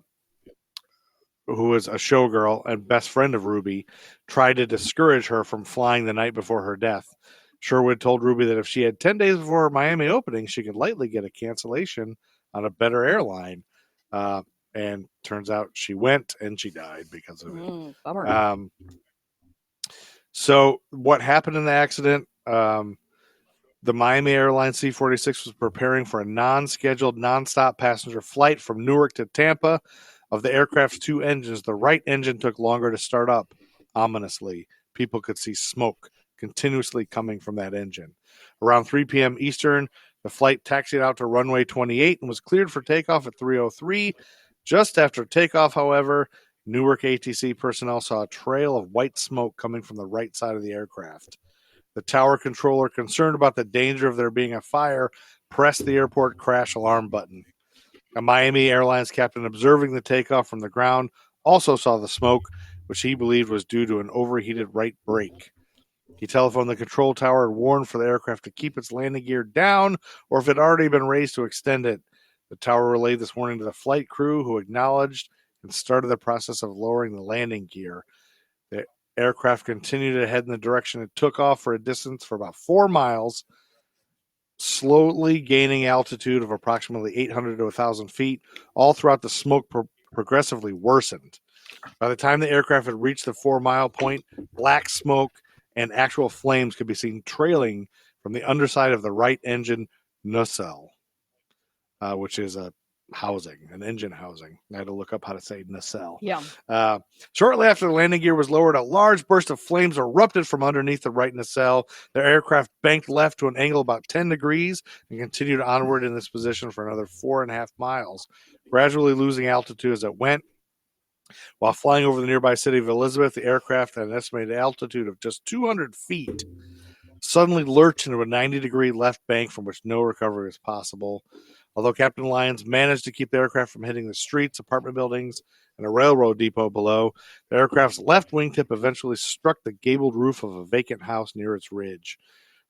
was a showgirl and best friend of Ruby, tried to discourage her from flying the night before her death. Sherwood told Ruby that if she had 10 days before her Miami opening, she could likely get a cancellation on a better airline. And turns out she went and she died because of it. Bummer. So what happened in the accident? The Miami Airlines C-46 was preparing for a non-scheduled, non-stop passenger flight from Newark to Tampa. Of the aircraft's 2 engines, the right engine took longer to start up. Ominously, people could see smoke continuously coming from that engine. Around 3 p.m. Eastern, the flight taxied out to runway 28 and was cleared for takeoff at 3:03. Just after takeoff, however, Newark ATC personnel saw a trail of white smoke coming from the right side of the aircraft. The tower controller, concerned about the danger of there being a fire, pressed the airport crash alarm button. A Miami Airlines captain observing the takeoff from the ground also saw the smoke, which he believed was due to an overheated right brake. He telephoned the control tower and warned for the aircraft to keep its landing gear down, or if it had already been raised, to extend it. The tower relayed this warning to the flight crew, who acknowledged and started the process of lowering the landing gear. The aircraft continued to head in the direction it took off for a distance for about 4 miles, slowly gaining altitude of approximately 800 to 1,000 feet. All throughout, the smoke progressively worsened. By the time the aircraft had reached the 4-mile point, black smoke and actual flames could be seen trailing from the underside of the right engine nacelle, which is an engine housing. I had to look up how to say nacelle. Yeah. Shortly after the landing gear was lowered, a large burst of flames erupted from underneath the right nacelle. The aircraft banked left to an angle about 10 degrees and continued onward in this position for another 4.5 miles, gradually losing altitude as it went. While flying over the nearby city of Elizabeth, the aircraft at an estimated altitude of just 200 feet suddenly lurched into a 90-degree left bank from which no recovery was possible. Although Captain Lyons managed to keep the aircraft from hitting the streets, apartment buildings, and a railroad depot below, the aircraft's left wingtip eventually struck the gabled roof of a vacant house near its ridge.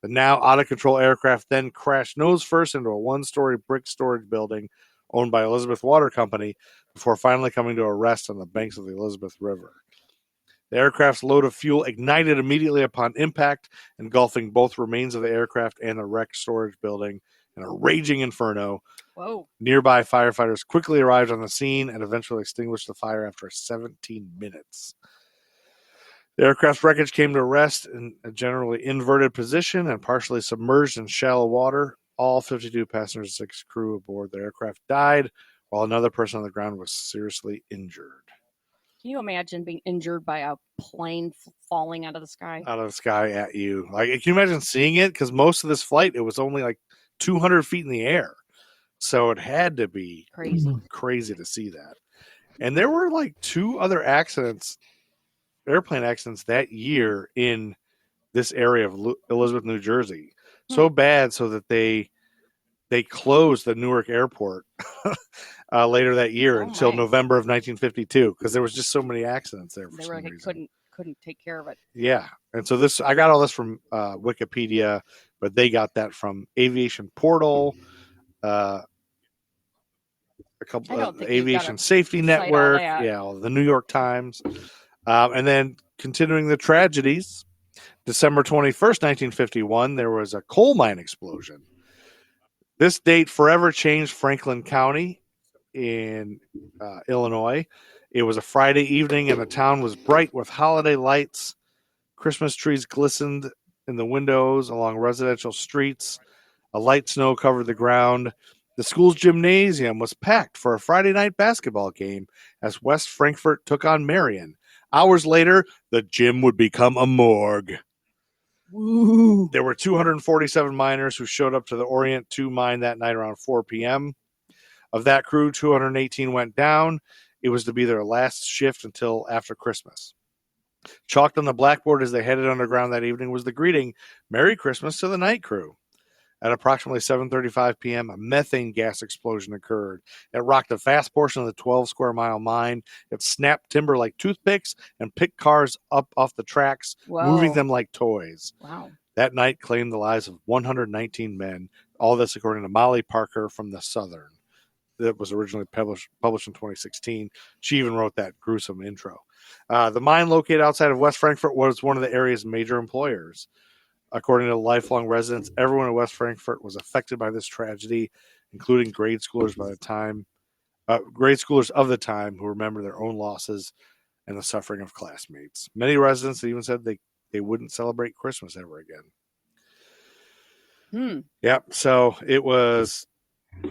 The now out-of-control aircraft then crashed nose first into a one-story brick storage building owned by Elizabeth Water Company, before finally coming to a rest on the banks of the Elizabeth River. The aircraft's load of fuel ignited immediately upon impact, engulfing both remains of the aircraft and the wrecked storage building in a raging inferno. Whoa. Nearby firefighters quickly arrived on the scene and eventually extinguished the fire after 17 minutes. The aircraft's wreckage came to rest in a generally inverted position and partially submerged in shallow water. All 52 passengers and 6 crew aboard the aircraft died, while another person on the ground was seriously injured. Can you imagine being injured by a plane falling out of the sky? Out of the sky at you. Like, can you imagine seeing it? Because most of this flight, it was only like 200 feet in the air. So it had to be crazy to see that. And there were like 2 other airplane accidents that year in this area of Elizabeth, New Jersey. So bad so that they closed the Newark airport later that year until November of 1952, because there was just so many accidents there. They were like, couldn't take care of it. Yeah, and so I got all this from Wikipedia, but they got that from Aviation Portal, a couple of Aviation Safety Network, the New York Times, and then continuing the tragedies. December 21st, 1951, there was a coal mine explosion. This date forever changed Franklin County in Illinois. It was a Friday evening, and the town was bright with holiday lights. Christmas trees glistened in the windows along residential streets. A light snow covered the ground. The school's gymnasium was packed for a Friday night basketball game as West Frankfort took on Marion. Hours later, the gym would become a morgue. Woo. There were 247 miners who showed up to the Orient 2 mine that night around 4 p.m. Of that crew, 218 went down. It was to be their last shift until after Christmas. Chalked on the blackboard as they headed underground that evening was the greeting, "Merry Christmas" to the night crew. At approximately 7:35 p.m., a methane gas explosion occurred. It rocked a vast portion of the 12-square-mile mine. It snapped timber like toothpicks and picked cars up off the tracks, moving them like toys. Wow. That night claimed the lives of 119 men. All this according to Molly Parker from the Southern. That was originally published in 2016. She even wrote that gruesome intro. The mine, located outside of West Frankfort, was one of the area's major employers. According to lifelong residents, everyone in West Frankfort was affected by this tragedy, including grade schoolers of the time who remember their own losses and the suffering of classmates. Many residents even said they wouldn't celebrate Christmas ever again. Yep. So it was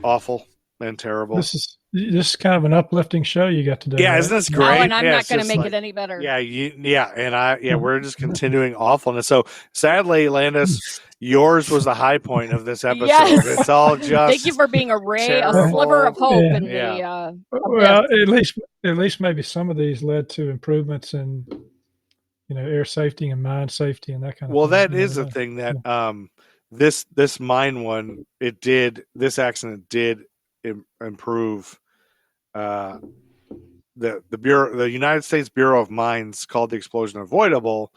awful and terrible. This is kind of an uplifting show you got today. Yeah, right? isn't this great? Oh, and I'm not going to make it any better. Yeah, we're just continuing awfulness. So sadly, Landis, yours was the high point of this episode. Yes. It's all just thank you for being a ray, a sliver of hope in the. Well, at least maybe some of these led to improvements in, air safety and mine safety and that kind of thing. Well, that is the thing that this mine one, this accident did improve the United States Bureau of Mines called the explosion avoidable,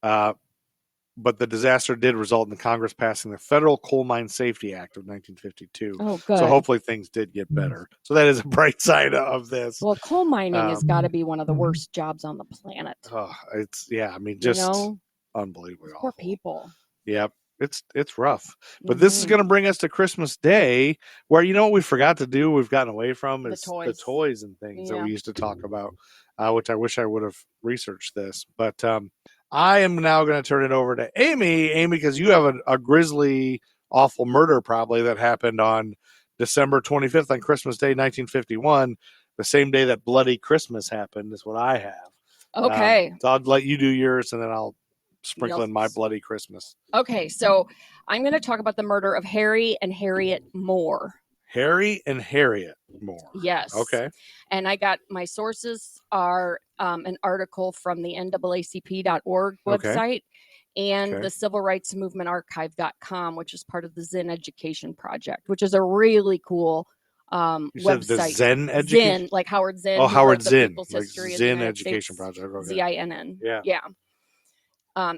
but the disaster did result in the Congress passing the Federal Coal Mine Safety Act of 1952. Oh, good. So hopefully things did get better. So that is a bright side of this. Well, coal mining has got to be one of the worst jobs on the planet. Oh, I mean, just unbelievably awful. Poor people. Yep. It's rough. But this is going to bring us to Christmas Day, where, you know what we forgot to do, we've gotten away from, is the toys and things that we used to talk about, which I wish I would have researched this. But I am now going to turn it over to Amy, because you have a grisly, awful murder probably that happened on December 25th on Christmas Day, 1951, the same day that Bloody Christmas happened is what I have. Okay. So I'll let you do yours, and then I'll sprinkle in my Bloody Christmas. Okay, so I'm going to talk about the murder of Harry and Harriett Moore. Harry and Harriett Moore. Yes. Okay. And I got my sources are an article from the NAACP.org website and the Civil Rights Movement Archive.com, which is part of the Zen Education Project, which is a really cool website. The Zen Education? Zen, like Howard Zinn. Oh, Howard Zinn. Like Zen Education Project. Okay. Zinn. Yeah.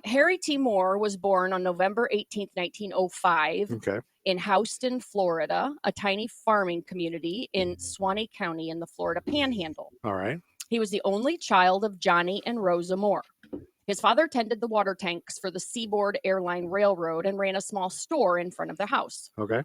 Harry T. Moore was born on November 18th, 1905 in Houston, Florida, a tiny farming community in Suwannee County in the Florida Panhandle. All right. He was the only child of Johnny and Rosa Moore. His father tended the water tanks for the Seaboard Airline Railroad and ran a small store in front of the house. Okay.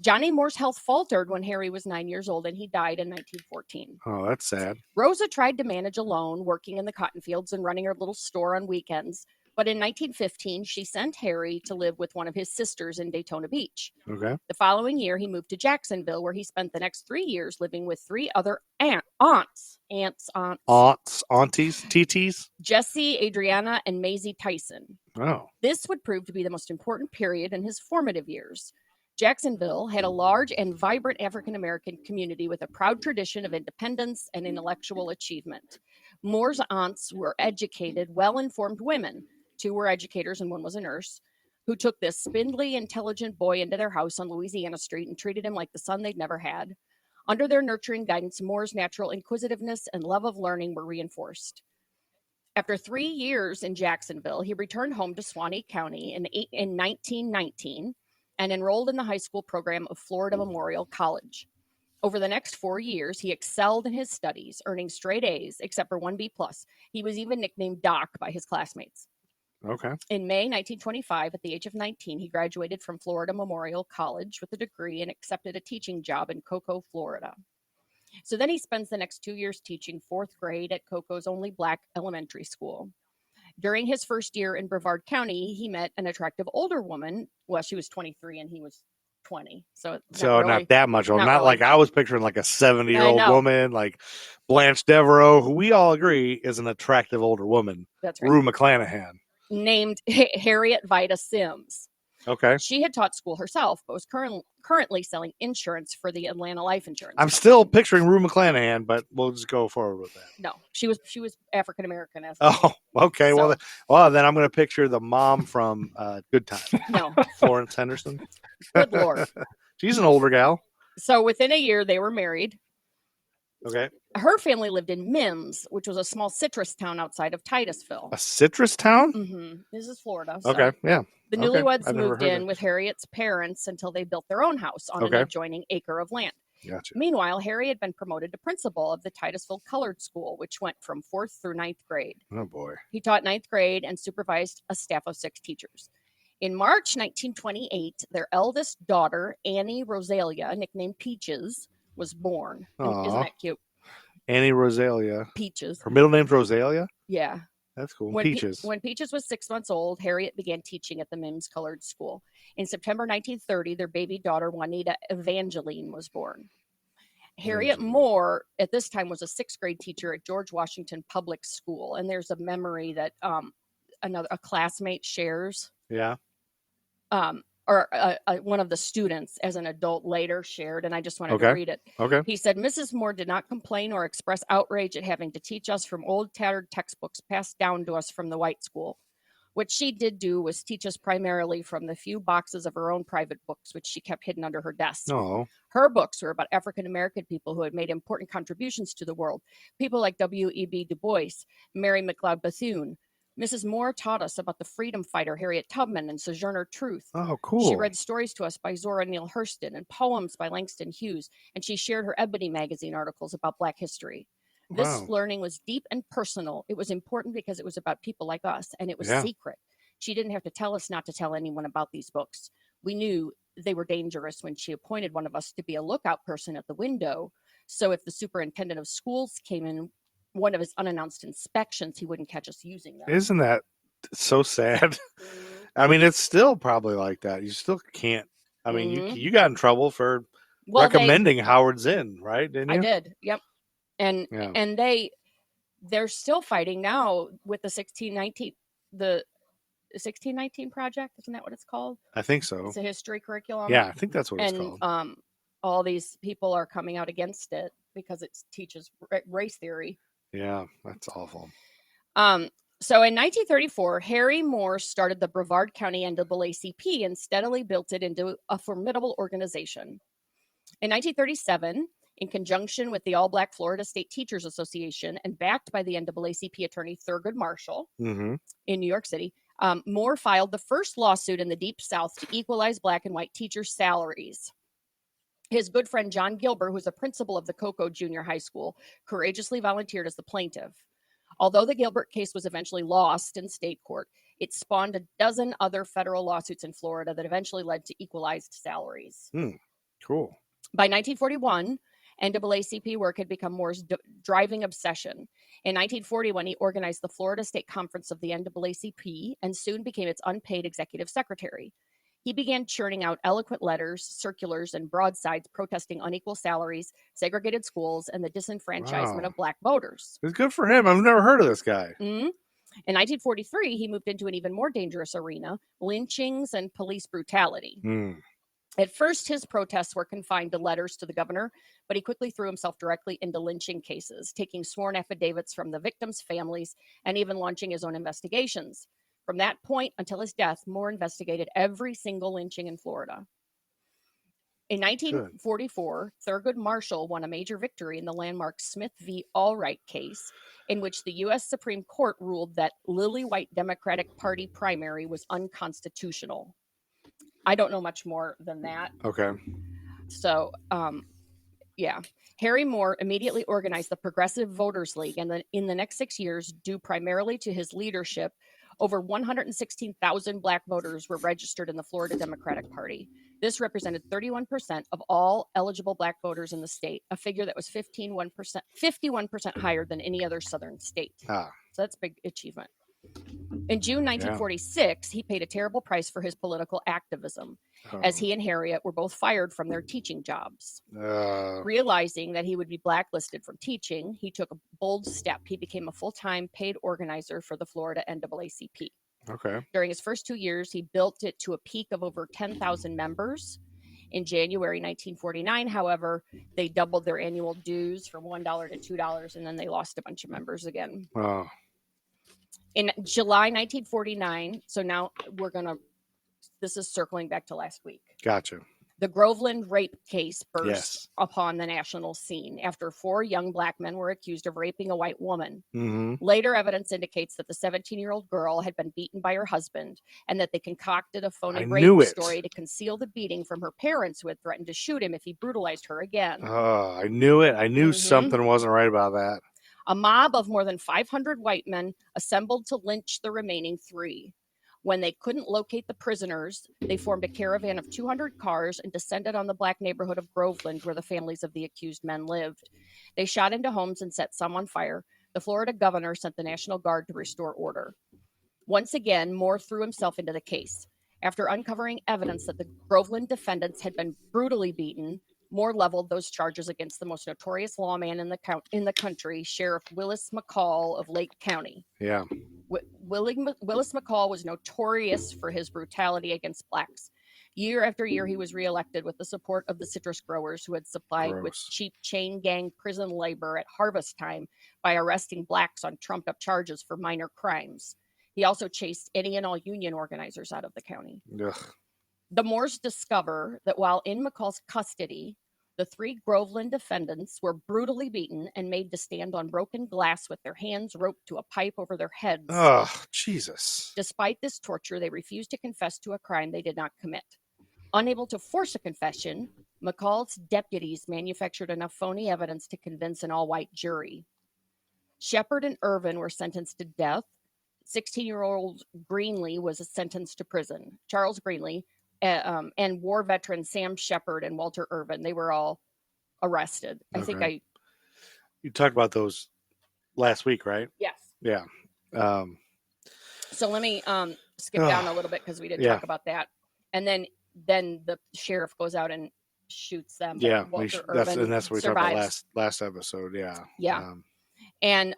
Johnny Moore's health faltered when Harry was 9 years old, and he died in 1914. Oh, that's sad. Rosa tried to manage alone, working in the cotton fields and running her little store on weekends. But in 1915, she sent Harry to live with one of his sisters in Daytona Beach. Okay. The following year, he moved to Jacksonville, where he spent the next 3 years living with three other aunties, TTs? Jessie, Adriana, and Maisie Tyson. Oh. This would prove to be the most important period in his formative years. Jacksonville had a large and vibrant African-American community with a proud tradition of independence and intellectual achievement. Moore's aunts were educated, well-informed women. 2 were educators and 1 was a nurse, who took this spindly, intelligent boy into their house on Louisiana Street and treated him like the son they'd never had. Under their nurturing guidance, Moore's natural inquisitiveness and love of learning were reinforced. After 3 years in Jacksonville, he returned home to Suwannee County in 1919 and enrolled in the high school program of Florida Memorial College. Over the next 4 years, he excelled in his studies, earning straight A's, except for 1 B+. He was even nicknamed Doc by his classmates. Okay. In May 1925, at the age of 19, he graduated from Florida Memorial College with a degree and accepted a teaching job in Cocoa, Florida. So then he spends the next 2 years teaching 4th grade at Cocoa's only black elementary school. During his first year in Brevard County, he met an attractive older woman. Well, she was 23 and he was 20. So not that much old. Not like I was picturing like a 70-year-old woman, like Blanche Devereaux, who we all agree is an attractive older woman. That's right. Rue McClanahan. Named Harriet Vida Sims. Okay. She had taught school herself, but was currently selling insurance for the Atlanta Life Insurance. I'm still picturing Rue McClanahan, but we'll just go forward with that. No, she was African American. Oh, okay. So, well, then I'm going to picture the mom from Good Time. No, Florence Henderson. Good Lord. She's an older gal. So within a year, they were married. Okay. Her family lived in Mims, which was a small citrus town outside of Titusville. A citrus town? Mm-hmm. This is Florida. So. Okay, yeah. The newlyweds moved in with Harriet's parents until they built their own house on an adjoining acre of land. Gotcha. Meanwhile, Harry had been promoted to principal of the Titusville Colored School, which went from 4th through 9th grade. Oh, boy. He taught 9th grade and supervised a staff of 6 teachers. In March 1928, their eldest daughter, Annie Rosalia, nicknamed Peaches, was born. Isn't that cute? Annie Rosalia. Peaches. Her middle name's Rosalia? Yeah. That's cool. Peaches. When Peaches was 6 months old, Harriet began teaching at the Mims Colored School. In September 1930, their baby daughter, Juanita Evangeline, was born. Harriet Moore, at this time, was a 6th grade teacher at George Washington Public School. And there's a memory that a classmate shares. Yeah. Or one of the students as an adult later shared, and I just wanted to read it. Okay. He said, Mrs. Moore did not complain or express outrage at having to teach us from old tattered textbooks passed down to us from the white school. What she did do was teach us primarily from the few boxes of her own private books, which she kept hidden under her desk. Oh. Her books were about African-American people who had made important contributions to the world. People like W.E.B. Du Bois, Mary McLeod Bethune. Mrs. Moore taught us about the freedom fighter Harriet Tubman and Sojourner Truth. Oh, cool. She read stories to us by Zora Neale Hurston and poems by Langston Hughes, and she shared her Ebony magazine articles about Black history. This learning was deep and personal. It was important because it was about people like us, and it was secret. She didn't have to tell us not to tell anyone about these books. We knew they were dangerous when she appointed one of us to be a lookout person at the window. So if the superintendent of schools came in one of his unannounced inspections, he wouldn't catch us using them. Isn't that so sad? I mean, it's still probably like that. You still can't. I mean, you got in trouble for recommending Howard Zinn, right? Didn't you? I did. Yep. And they're still fighting now with the 1619 project. Isn't that what it's called? I think so. It's a history curriculum. Yeah, I think that's what it's called. And all these people are coming out against it because it teaches race theory. Yeah, that's awful. So in 1934, Harry Moore started the Brevard County NAACP and steadily built it into a formidable organization. In 1937, in conjunction with the All-Black Florida State Teachers Association and backed by the NAACP attorney Thurgood Marshall in New York City, Moore filed the first lawsuit in the Deep South to equalize Black and white teachers' salaries. His good friend John Gilbert, who was a principal of the Cocoa Junior High School, courageously volunteered as the plaintiff. Although the Gilbert case was eventually lost in state court, it spawned a dozen other federal lawsuits in Florida that eventually led to equalized salaries. Cool. By 1941, NAACP work had become Moore's driving obsession. In 1941, he organized the Florida State Conference of the NAACP and soon became its unpaid executive secretary. He began churning out eloquent letters, circulars, and broadsides protesting unequal salaries, segregated schools, and the disenfranchisement of Black voters. It's good for him. I've never heard of this guy. In 1943, he moved into an even more dangerous arena, lynchings and police brutality. At first, his protests were confined to letters to the governor, but he quickly threw himself directly into lynching cases, taking sworn affidavits from the victims' families and even launching his own investigations. From that point until his death, Moore investigated every single lynching in Florida. In 1944, Thurgood Marshall won a major victory in the landmark Smith v. Allwright case, in which the U.S. Supreme Court ruled that lily-white Democratic Party primary was unconstitutional. I don't know much more than that. Okay. So, Harry Moore immediately organized the Progressive Voters League, and in the next 6 years, due primarily to his leadership, over 116,000 Black voters were registered in the Florida Democratic Party. This represented 31% of all eligible Black voters in the state, a figure that was 51% higher than any other Southern state. So that's a big achievement. In June 1946, he paid a terrible price for his political activism, as he and Harriet were both fired from their teaching jobs. Realizing that he would be blacklisted from teaching, he took a bold step. He became a full-time paid organizer for the Florida NAACP. During his first 2 years, he built it to a peak of over 10,000 members. In January 1949, however, they doubled their annual dues from $1 to $2, and then they lost a bunch of members again. In July 1949, so now this is circling back to last week. Gotcha. The Groveland rape case burst upon the national scene after 4 young Black men were accused of raping a white woman. Later evidence indicates that the 17-year-old girl had been beaten by her husband and that they concocted a phony rape story to conceal the beating from her parents, who had threatened to shoot him if he brutalized her again. I knew it. I knew something wasn't right about that. A mob of more than 500 white men assembled to lynch the remaining 3. When they couldn't locate the prisoners, they formed a caravan of 200 cars and descended on the Black neighborhood of Groveland, where the families of the accused men lived. They shot into homes and set some on fire. The Florida governor sent the National Guard to restore order. Once again, Moore threw himself into the case. After uncovering evidence that the Groveland defendants had been brutally beaten, Moore leveled those charges against the most notorious lawman in the country, Sheriff Willis McCall of Lake County. Willis McCall was notorious for his brutality against Blacks. Year after year, he was reelected with the support of the citrus growers, who had supplied with cheap chain gang prison labor at harvest time by arresting Blacks on trumped-up charges for minor crimes. He also chased any and all union organizers out of the county. Ugh. The Moores discover that while in McCall's custody, the 3 Groveland defendants were brutally beaten and made to stand on broken glass with their hands roped to a pipe over their heads. Oh, Jesus. Despite this torture, they refused to confess to a crime they did not commit. Unable to force a confession, McCall's deputies manufactured enough phony evidence to convince an all-white jury. Shepard and Irvin were sentenced to death. 16-year-old Greenlee was sentenced to prison. Charles Greenlee and war veteran Sam Shepard and Walter Irvin, they were all arrested. Okay. You talked about those last week, right? Yes. Yeah. So let me skip down a little bit because we didn't talk about that. And then the sheriff goes out and shoots them. Yeah, Walter Irvin that's what we survives. talked about last episode. Yeah. Yeah. And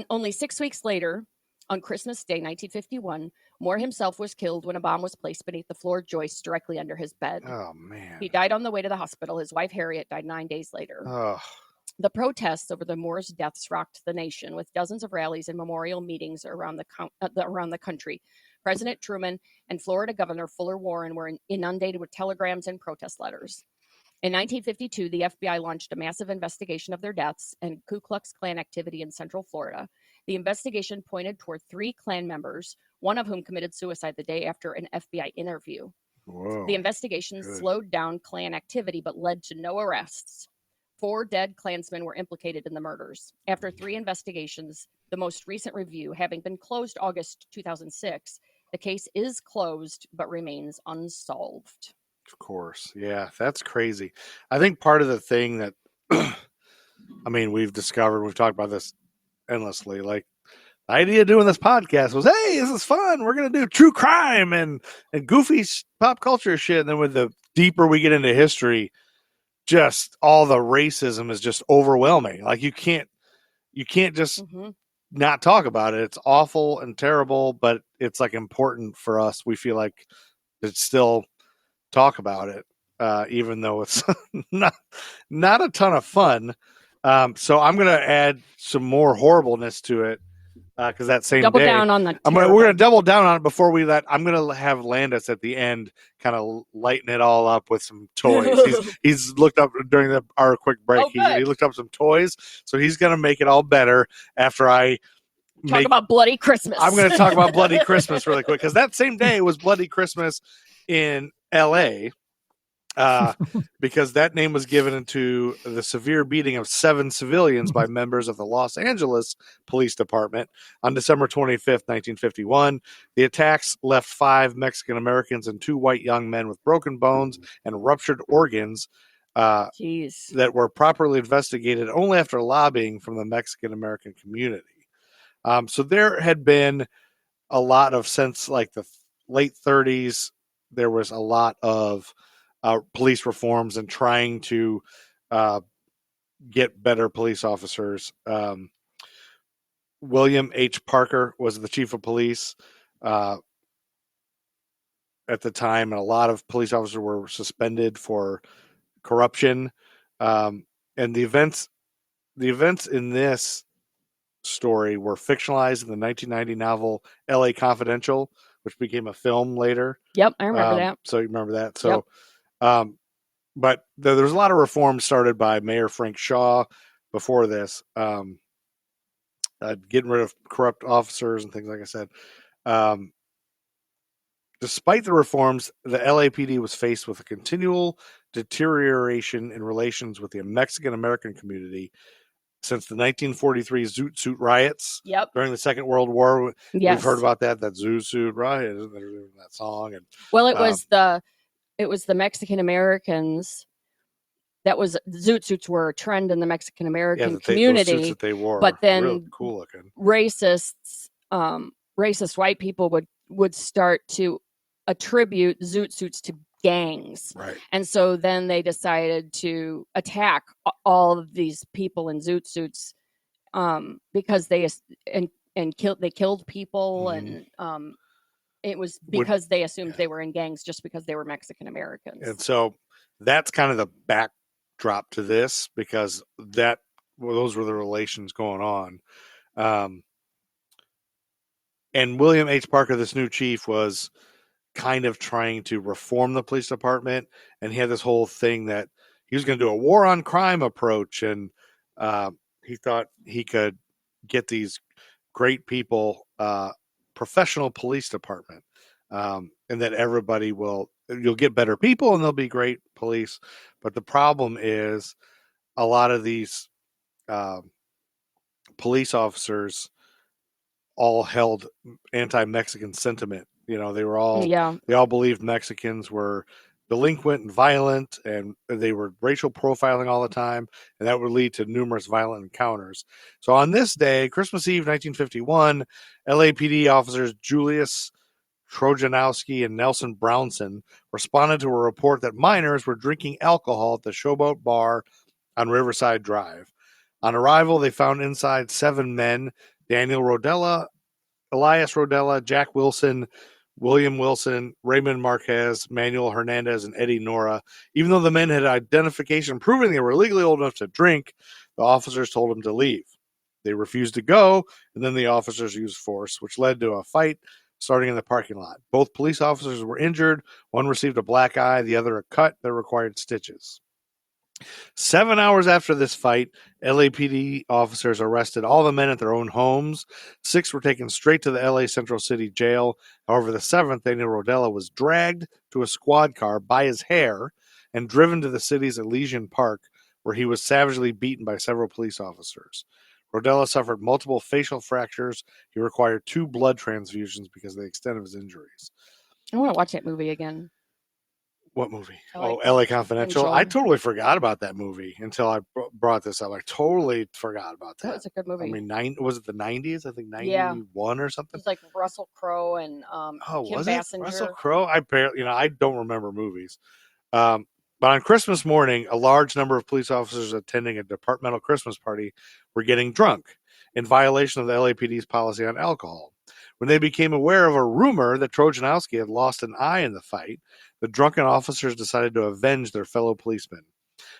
only 6 weeks later, on Christmas Day, 1951, Moore himself was killed when a bomb was placed beneath the floor joist directly under his bed. Oh, man. He died on the way to the hospital. His wife, Harriet, died 9 days later. Oh. The protests over the Moore's deaths rocked the nation, with dozens of rallies and memorial meetings around the country. President Truman and Florida Governor Fuller Warren were inundated with telegrams and protest letters. In 1952, the FBI launched a massive investigation of their deaths and Ku Klux Klan activity in Central Florida. The investigation pointed toward 3 Klan members, one of whom committed suicide the day after an FBI interview. Whoa. The investigation slowed down Klan activity but led to no arrests. 4 dead Klansmen were implicated in the murders. After 3 investigations, the most recent review having been closed August 2006, the case is closed but remains unsolved. Of course. Yeah, that's crazy. I think part of the thing that, we've discovered, we've talked about this endlessly, like the idea of doing this podcast was, hey, this is fun. We're going to do true crime and goofy pop culture shit. And then with the deeper we get into history, just all the racism is just overwhelming. Like you can't just not talk about it. It's awful and terrible, but it's like important for us. We feel like it's still talk about it, even though it's not a ton of fun. So I'm going to add some more horribleness to it because that same double day, down on the. we're going to double down on it before we let. I'm going to have Landis at the end, kind of lighten it all up with some toys. He's looked up during our quick break. He looked up some toys, so he's going to make it all better after I. Talk about Bloody Christmas. I'm going to talk about Bloody Christmas really quick because that same day was Bloody Christmas in L.A. Because that name was given to the severe beating of 7 civilians by members of the Los Angeles Police Department on December 25th, 1951. The attacks left 5 Mexican Americans and 2 white young men with broken bones and ruptured organs that were properly investigated only after lobbying from the Mexican American community. So there had been a lot of, since like the late 30s, there was a lot of police reforms and trying to get better police officers. William H. Parker was the chief of police at the time, and a lot of police officers were suspended for corruption. And the events in this story were fictionalized in the 1990 novel L.A. Confidential, which became a film later. Yep, I remember that. So you remember that. So, but there was a lot of reforms started by Mayor Frank Shaw before this, getting rid of corrupt officers and things, like I said. Despite the reforms, the LAPD was faced with a continual deterioration in relations with the Mexican American community since the 1943 Zoot Suit riots during the Second World War. We've heard about that Zoot Suit riot, that song. And it was the Mexican Americans. That was Zoot Suits were a trend in the Mexican American community. Those suits that they wore, but then real cool looking. Racist white people would start to attribute Zoot Suits to gangs. Right. And so then they decided to attack all of these people in Zoot Suits because they killed people, and it was because they assumed they were in gangs just because they were Mexican Americans. And so that's kind of the backdrop to this, because those were the relations going on. And William H. Parker, this new chief, was kind of trying to reform the police department, and he had this whole thing that he was going to do a war on crime approach, and he thought he could get these great people, professional police department, and that you'll get better people and they'll be great police. But the problem is a lot of these police officers all held anti-Mexican sentiment. They all believed Mexicans were delinquent and violent, and they were racial profiling all the time, and that would lead to numerous violent encounters. So on this day, Christmas Eve, 1951, LAPD officers Julius Trojanowski and Nelson Brownson responded to a report that minors were drinking alcohol at the Showboat Bar on Riverside Drive. On arrival, they found inside 7 men: Daniel Rodella, Elias Rodella, Jack Wilson, William Wilson, Raymond Marquez, Manuel Hernandez, and Eddie Nora. Even though the men had identification proving they were legally old enough to drink, the officers told them to leave. They refused to go, and then the officers used force, which led to a fight starting in the parking lot. Both police officers were injured. One received a black eye, the other a cut that required stitches. 7 hours after this fight, LAPD officers arrested all the men at their own homes. 6 were taken straight to the LA Central City Jail. However, the 7th, Daniel Rodella, was dragged to a squad car by his hair and driven to the city's Elysian Park, where he was savagely beaten by several police officers. Rodella suffered multiple facial fractures. He required 2 blood transfusions because of the extent of his injuries. I want to watch that movie again. What movie? LA Confidential. I totally forgot about that movie until I brought this up. I totally forgot about that. That was a good movie. I mean, was it the 90s? I think 91 or something. It's like Russell Crowe and Kim Basinger. Russell Crowe? I don't remember movies. But on Christmas morning, a large number of police officers attending a departmental Christmas party were getting drunk in violation of the LAPD's policy on alcohol. When they became aware of a rumor that Trojanowski had lost an eye in the fight, the drunken officers decided to avenge their fellow policemen.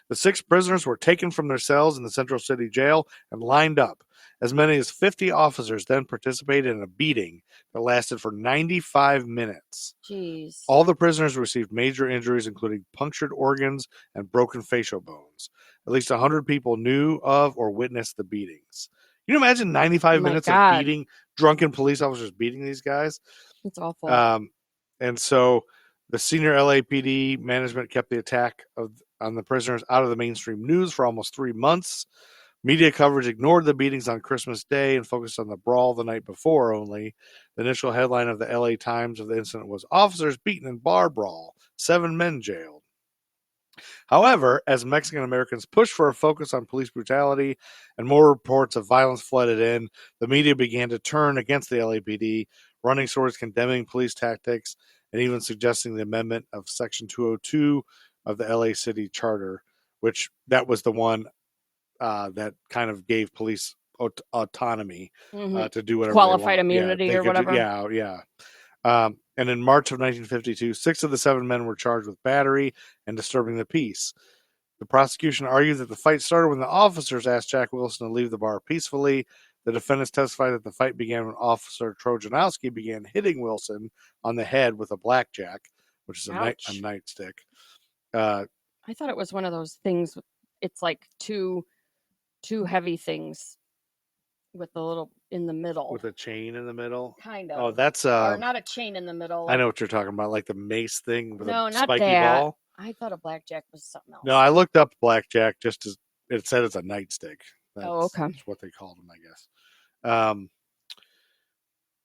The 6 prisoners were taken from their cells in the Central City Jail and lined up. As many as 50 officers then participated in a beating that lasted for 95 minutes. Jeez. All the prisoners received major injuries, including punctured organs and broken facial bones. At least 100 people knew of or witnessed the beatings. Can you imagine 95 minutes of beating, drunken police officers beating these guys? It's awful. And so the senior LAPD management kept the attack on the prisoners out of the mainstream news for almost 3 months. Media coverage ignored the beatings on Christmas Day and focused on the brawl the night before only. The initial headline of the LA Times of the incident was "Officers Beaten in Bar Brawl, 7 Men Jailed." However, as Mexican Americans pushed for a focus on police brutality and more reports of violence flooded in, the media began to turn against the LAPD, running stories condemning police tactics and even suggesting the amendment of Section 202 of the LA City Charter, which that was the one that kind of gave police autonomy to do whatever qualified immunity or whatever. And in March of 1952, 6 of the 7 men were charged with battery and disturbing the peace. The prosecution argued that the fight started when the officers asked Jack Wilson to leave the bar peacefully. The defendants testified that the fight began when Officer Trojanowski began hitting Wilson on the head with a blackjack, which is a nightstick. I thought it was one of those things. It's like two heavy things with a little in the middle. With a chain in the middle? Kind of. Oh, that's or not a chain in the middle. I know what you're talking about, like the mace thing with a not spiky that. ball. I thought a blackjack was something else. No, I looked up blackjack just as it said it's a nightstick. Okay. That's what they called them, I guess.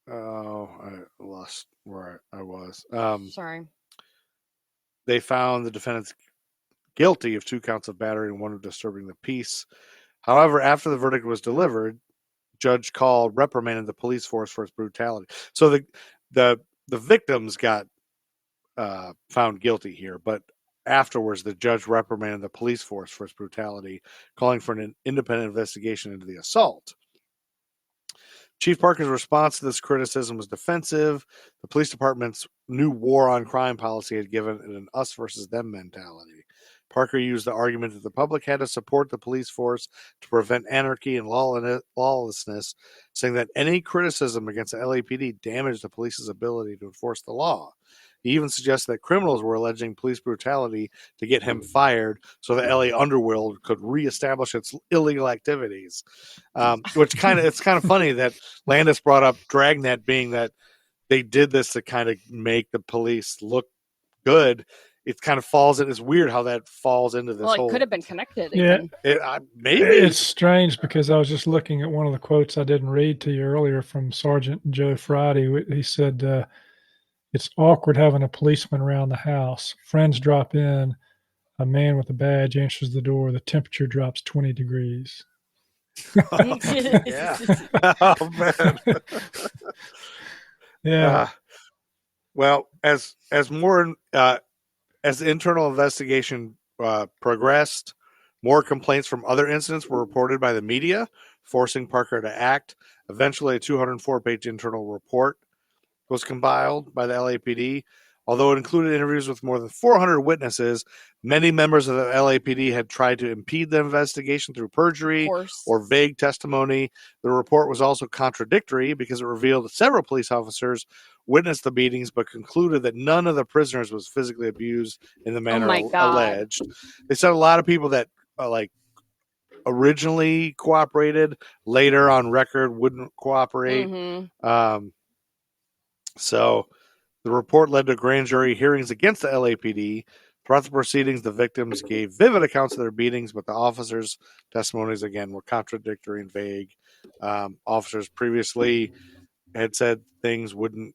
I lost where I was. Sorry. They found the defendants guilty of 2 counts of battery and 1 of disturbing the peace. However, after the verdict was delivered, Judge Call reprimanded the police force for its brutality. So the victims got found guilty here, but afterwards the judge reprimanded the police force for its brutality, calling for an independent investigation into the assault. Chief Parker's response to this criticism was defensive. The police department's new war on crime policy had given it an us versus them mentality. Parker used the argument that the public had to support the police force to prevent anarchy and lawlessness, saying that any criticism against the LAPD damaged the police's ability to enforce the law. He even suggested that criminals were alleging police brutality to get him fired so the LA underworld could reestablish its illegal activities. Which it's kind of funny that Landis brought up Dragnet being that they did this to kind of make the police look good. It kind of falls in. It's weird how that falls into this. Well, it could have been connected. Yeah, maybe it's strange because I was just looking at one of the quotes I didn't read to you earlier from Sergeant Joe Friday. He said, "It's awkward having a policeman around the house. Friends drop in. A man with a badge answers the door. The temperature drops 20 degrees." Yeah. Oh man. Yeah. Well, as more as the internal investigation progressed, more complaints from other incidents were reported by the media, forcing Parker to act. Eventually, a 204-page internal report was compiled by the LAPD. Although it included interviews with more than 400 witnesses, many members of the LAPD had tried to impede the investigation through perjury or vague testimony. The report was also contradictory because it revealed that several police officers witnessed the beatings but concluded that none of the prisoners was physically abused in the manner alleged. They said a lot of people that originally cooperated, later on record wouldn't cooperate. Mm-hmm. So the report led to grand jury hearings against the LAPD. Throughout the proceedings, the victims gave vivid accounts of their beatings, but the officers' testimonies, again, were contradictory and vague. Officers previously had said things, wouldn't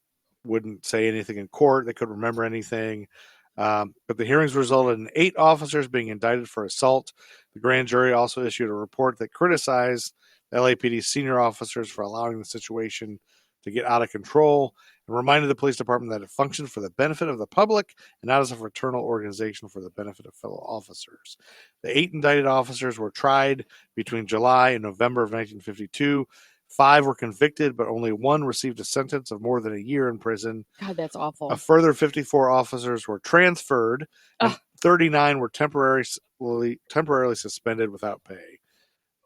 say anything in court. They couldn't remember anything. But the hearings resulted in 8 officers being indicted for assault. The grand jury also issued a report that criticized the LAPD senior officers for allowing the situation to get out of control, and reminded the police department that it functioned for the benefit of the public and not as a fraternal organization for the benefit of fellow officers. The 8 indicted officers were tried between July and November of 1952. 5 were convicted, but only 1 received a sentence of more than a year in prison. God, that's awful. A further 54 officers were transferred, and 39 were temporarily suspended without pay.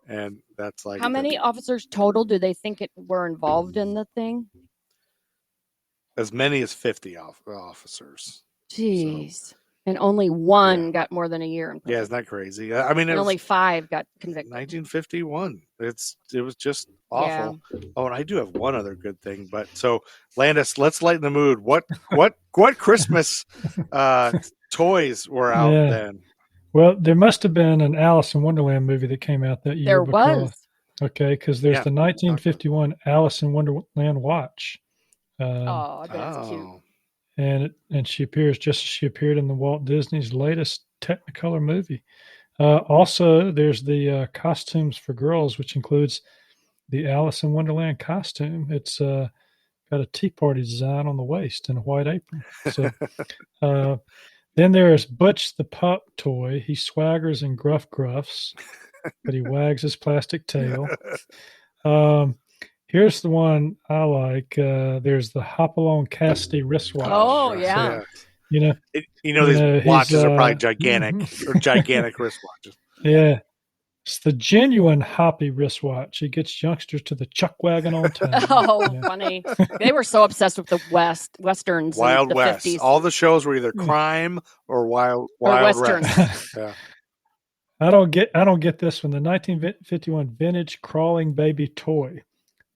And that's like... How many officers total do they think were involved in the thing? As many as 50 officers. Jeez. So, and only 1 got more than a year in prison. Yeah, isn't that crazy? I mean, only 5 got convicted. 1951. It was just awful. Yeah. Oh, and I do have one other good thing. But so, Landis, let's lighten the mood. What Christmas toys were out then? Well, there must have been an Alice in Wonderland movie that came out that year. There was. Okay, because there's the 1951 Alice in Wonderland watch. I bet it's cute. And she appears just as she appeared in the Walt Disney's latest Technicolor movie. Also, there's the costumes for girls, which includes the Alice in Wonderland costume. It's got a Tea Party design on the waist and a white apron. So, then there's Butch the Pup toy. He swaggers in gruff gruffs, but he wags his plastic tail. Here's the one I like. There's the Hopalong Cassidy wristwatch. Oh, yeah. So, these watches are probably gigantic or gigantic wristwatches. Yeah. It's the genuine Hoppy wristwatch. He gets youngsters to the chuck wagon on time. Funny. They were so obsessed with the Westerns. Wild in the West. 50s. All the shows were either crime or Wild Westerns. West. Yeah. I don't get this one. The 1951 vintage crawling baby toy.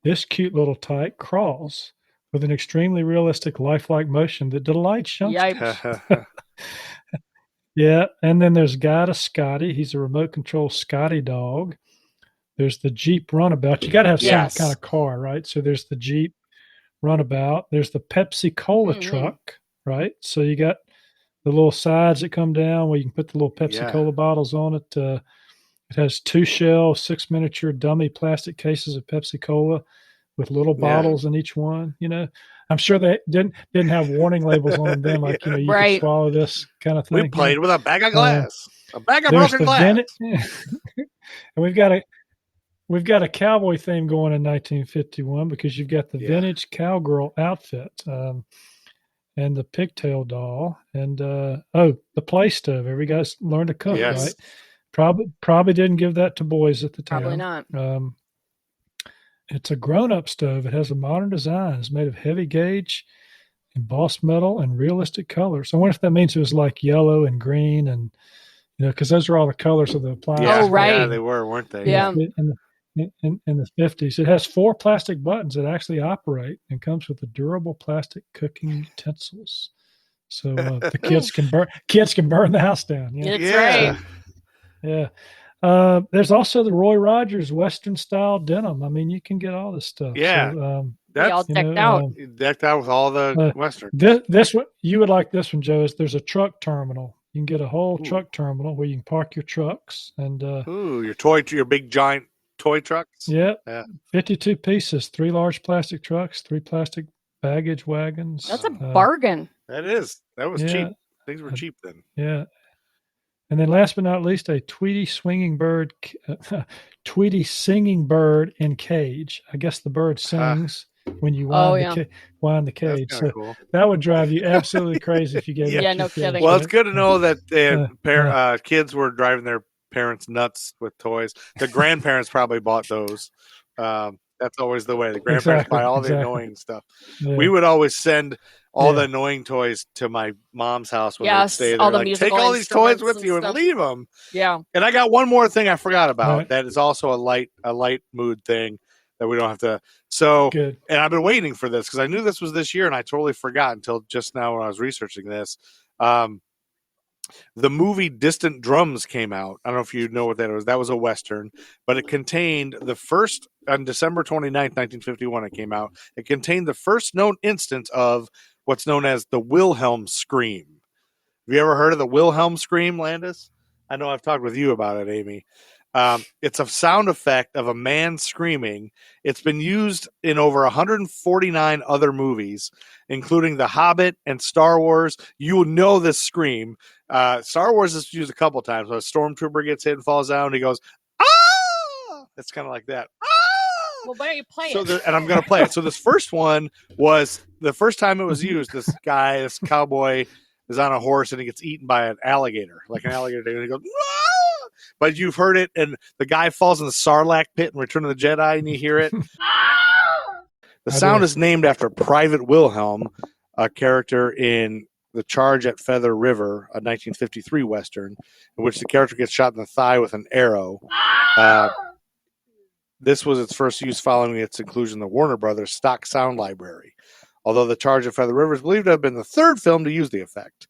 This cute little tyke crawls with an extremely realistic lifelike motion that delights youngsters. Yeah, and then there's Guy to Scotty. He's a remote control Scotty dog. There's the Jeep Runabout. You got to have some kind of car, right? So there's the Jeep Runabout. There's the Pepsi Cola truck, right? So you got the little sides that come down where you can put the little Pepsi Cola bottles on it. It has 2 shelves, 6 miniature dummy plastic cases of Pepsi Cola with little bottles in each one. I'm sure they didn't have warning labels on them, like you can swallow this kind of thing. We played with a bag of glass, a bag of broken glass, and we've got a cowboy theme going in 1951 because you've got the vintage cowgirl outfit, and the pigtail doll, and the play stove. Every guy's learned to cook, right? Probably didn't give that to boys at the time. Probably not. It's a grown-up stove. It has a modern design. It's made of heavy gauge, embossed metal, and realistic colors. I wonder if that means it was like yellow and green, and because those are all the colors of the appliance. Yeah, Oh, right. Yeah, they were, weren't they? Yeah. In the 50s. It has 4 plastic buttons that actually operate and comes with the durable plastic cooking utensils. So the kids can burn the house down. That's right. Yeah. There's also the Roy Rogers Western style denim. I mean, you can get all this stuff. Yeah. So, That's all decked out. Decked out with all the Western. This one, you would like this one, Joe. There's a truck terminal. You can get a whole truck terminal where you can park your trucks and your big giant toy trucks. Yeah. 52 pieces, 3 large plastic trucks, 3 plastic baggage wagons. That's a bargain. That is. That was cheap. Things were cheap then. Yeah. And then last but not least, a Tweety singing bird in cage. I guess the bird sings when you wind the cage. So cool. That would drive you absolutely crazy if you gave Yeah, no kidding. Well, it's good to know that kids were driving their parents nuts with toys. The grandparents probably bought those. That's always the way. The grandparents buy all the annoying stuff. Yeah. We would always send all the annoying toys to my mom's house when we'd stay there. All the like, take all these toys with you and leave them. Yeah. And I got one more thing I forgot about. That is also a light mood thing that we don't have to. So, good. And I've been waiting for this because I knew this was this year and I totally forgot until just now when I was researching this. The movie Distant Drums came out. I don't know if you know what that was. That was a Western, but it contained the first, on December 29th, 1951, it came out. It contained the first known instance of what's known as the Wilhelm scream. Have you ever heard of the Wilhelm scream, Landis? I know I've talked with you about it, Amy. It's a sound effect of a man screaming. It's been used in over 149 other movies, including The Hobbit and Star Wars. You will know this scream. Star Wars is used a couple times. When a stormtrooper gets hit and falls down, he goes, "Ah!" It's kind of like that. Ah! Well, why don't you play it? And I'm going to play it. So this first one was the first time it was used. This cowboy is on a horse and he gets eaten by an alligator, like an alligator. And he goes, "Ah!" But you've heard it, and the guy falls in the Sarlacc pit in Return of the Jedi, and you hear it. The sound is named after Private Wilhelm, a character in The Charge at Feather River, a 1953 Western, in which the character gets shot in the thigh with an arrow. This was its first use following its inclusion in the Warner Brothers stock sound library, although The Charge at Feather River is believed to have been the third film to use the effect.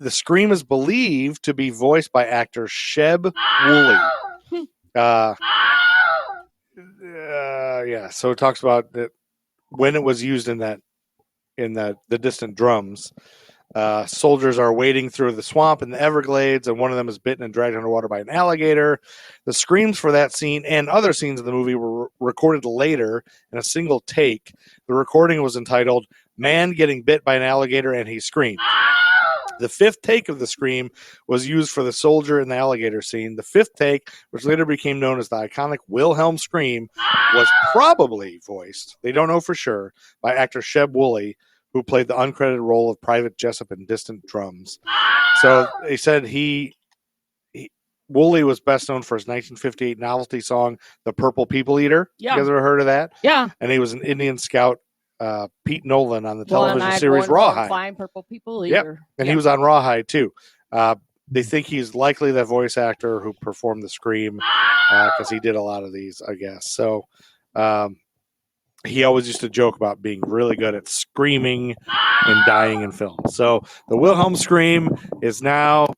The scream is believed to be voiced by actor Sheb Woolley. So it talks about that when it was used in the Distant Drums. Soldiers are wading through the swamp in the Everglades, and one of them is bitten and dragged underwater by an alligator. The screams for that scene and other scenes of the movie were recorded later in a single take. The recording was entitled "Man Getting Bit by an Alligator and He Screamed." The 5th take of the scream was used for the soldier in the alligator scene. The 5th take, which later became known as the iconic Wilhelm scream, was probably voiced, they don't know for sure, by actor Sheb Woolley, who played the uncredited role of Private Jessup in Distant Drums. So they said Woolley was best known for his 1958 novelty song, The Purple People Eater. Yeah. You guys ever heard of that? Yeah. And he was an Indian scout, Pete Nolan, on the television series Rawhide. Flying Purple People Eater. Yep. And he was on Rawhide too. They think he's likely the voice actor who performed the scream because he did a lot of these, I guess. So he always used to joke about being really good at screaming and dying in film. So the Wilhelm scream is now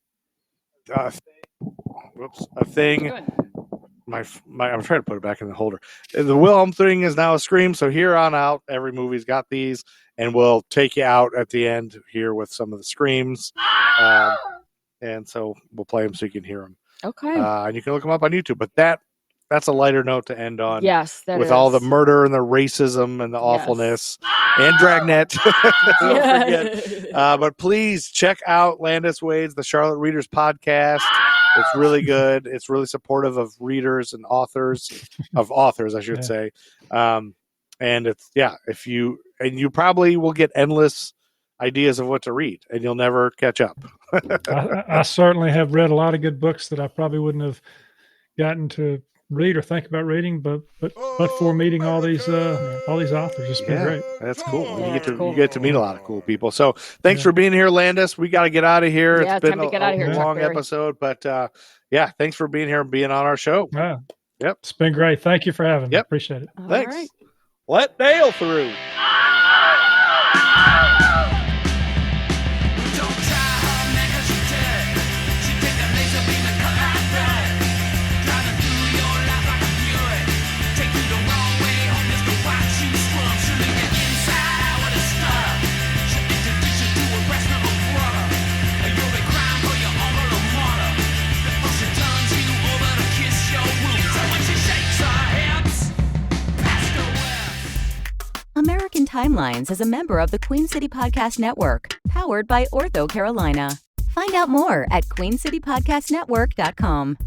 a thing. Good. I'm trying to put it back in the holder. The Wilhelm thing is now a scream. So here on out, every movie's got these, and we'll take you out at the end here with some of the screams. And so we'll play them so you can hear them. Okay. And you can look them up on YouTube. But that's a lighter note to end on. Yes, that with is. all the murder and the racism and the awfulness and Dragnet. Don't forget. But please check out Landis Wade's The Charlotte Readers Podcast. It's really good. It's really supportive of readers and authors, I should say. And it's, you probably will get endless ideas of what to read, and you'll never catch up. I certainly have read a lot of good books that I probably wouldn't have gotten to read or think about reading, but for meeting all these authors, it's been great. That's cool. Yeah, You get to meet a lot of cool people. So thanks for being here, Landis. We got to get out of here. Yeah, it's been time to get out of here, a long episode, but thanks for being here and being on our show. Yep, it's been great. Thank you for having me. Yep. Appreciate it. Thanks. Right. Let Dale through. American Timelines is a member of the Queen City Podcast Network, powered by Ortho Carolina. Find out more at queencitypodcastnetwork.com.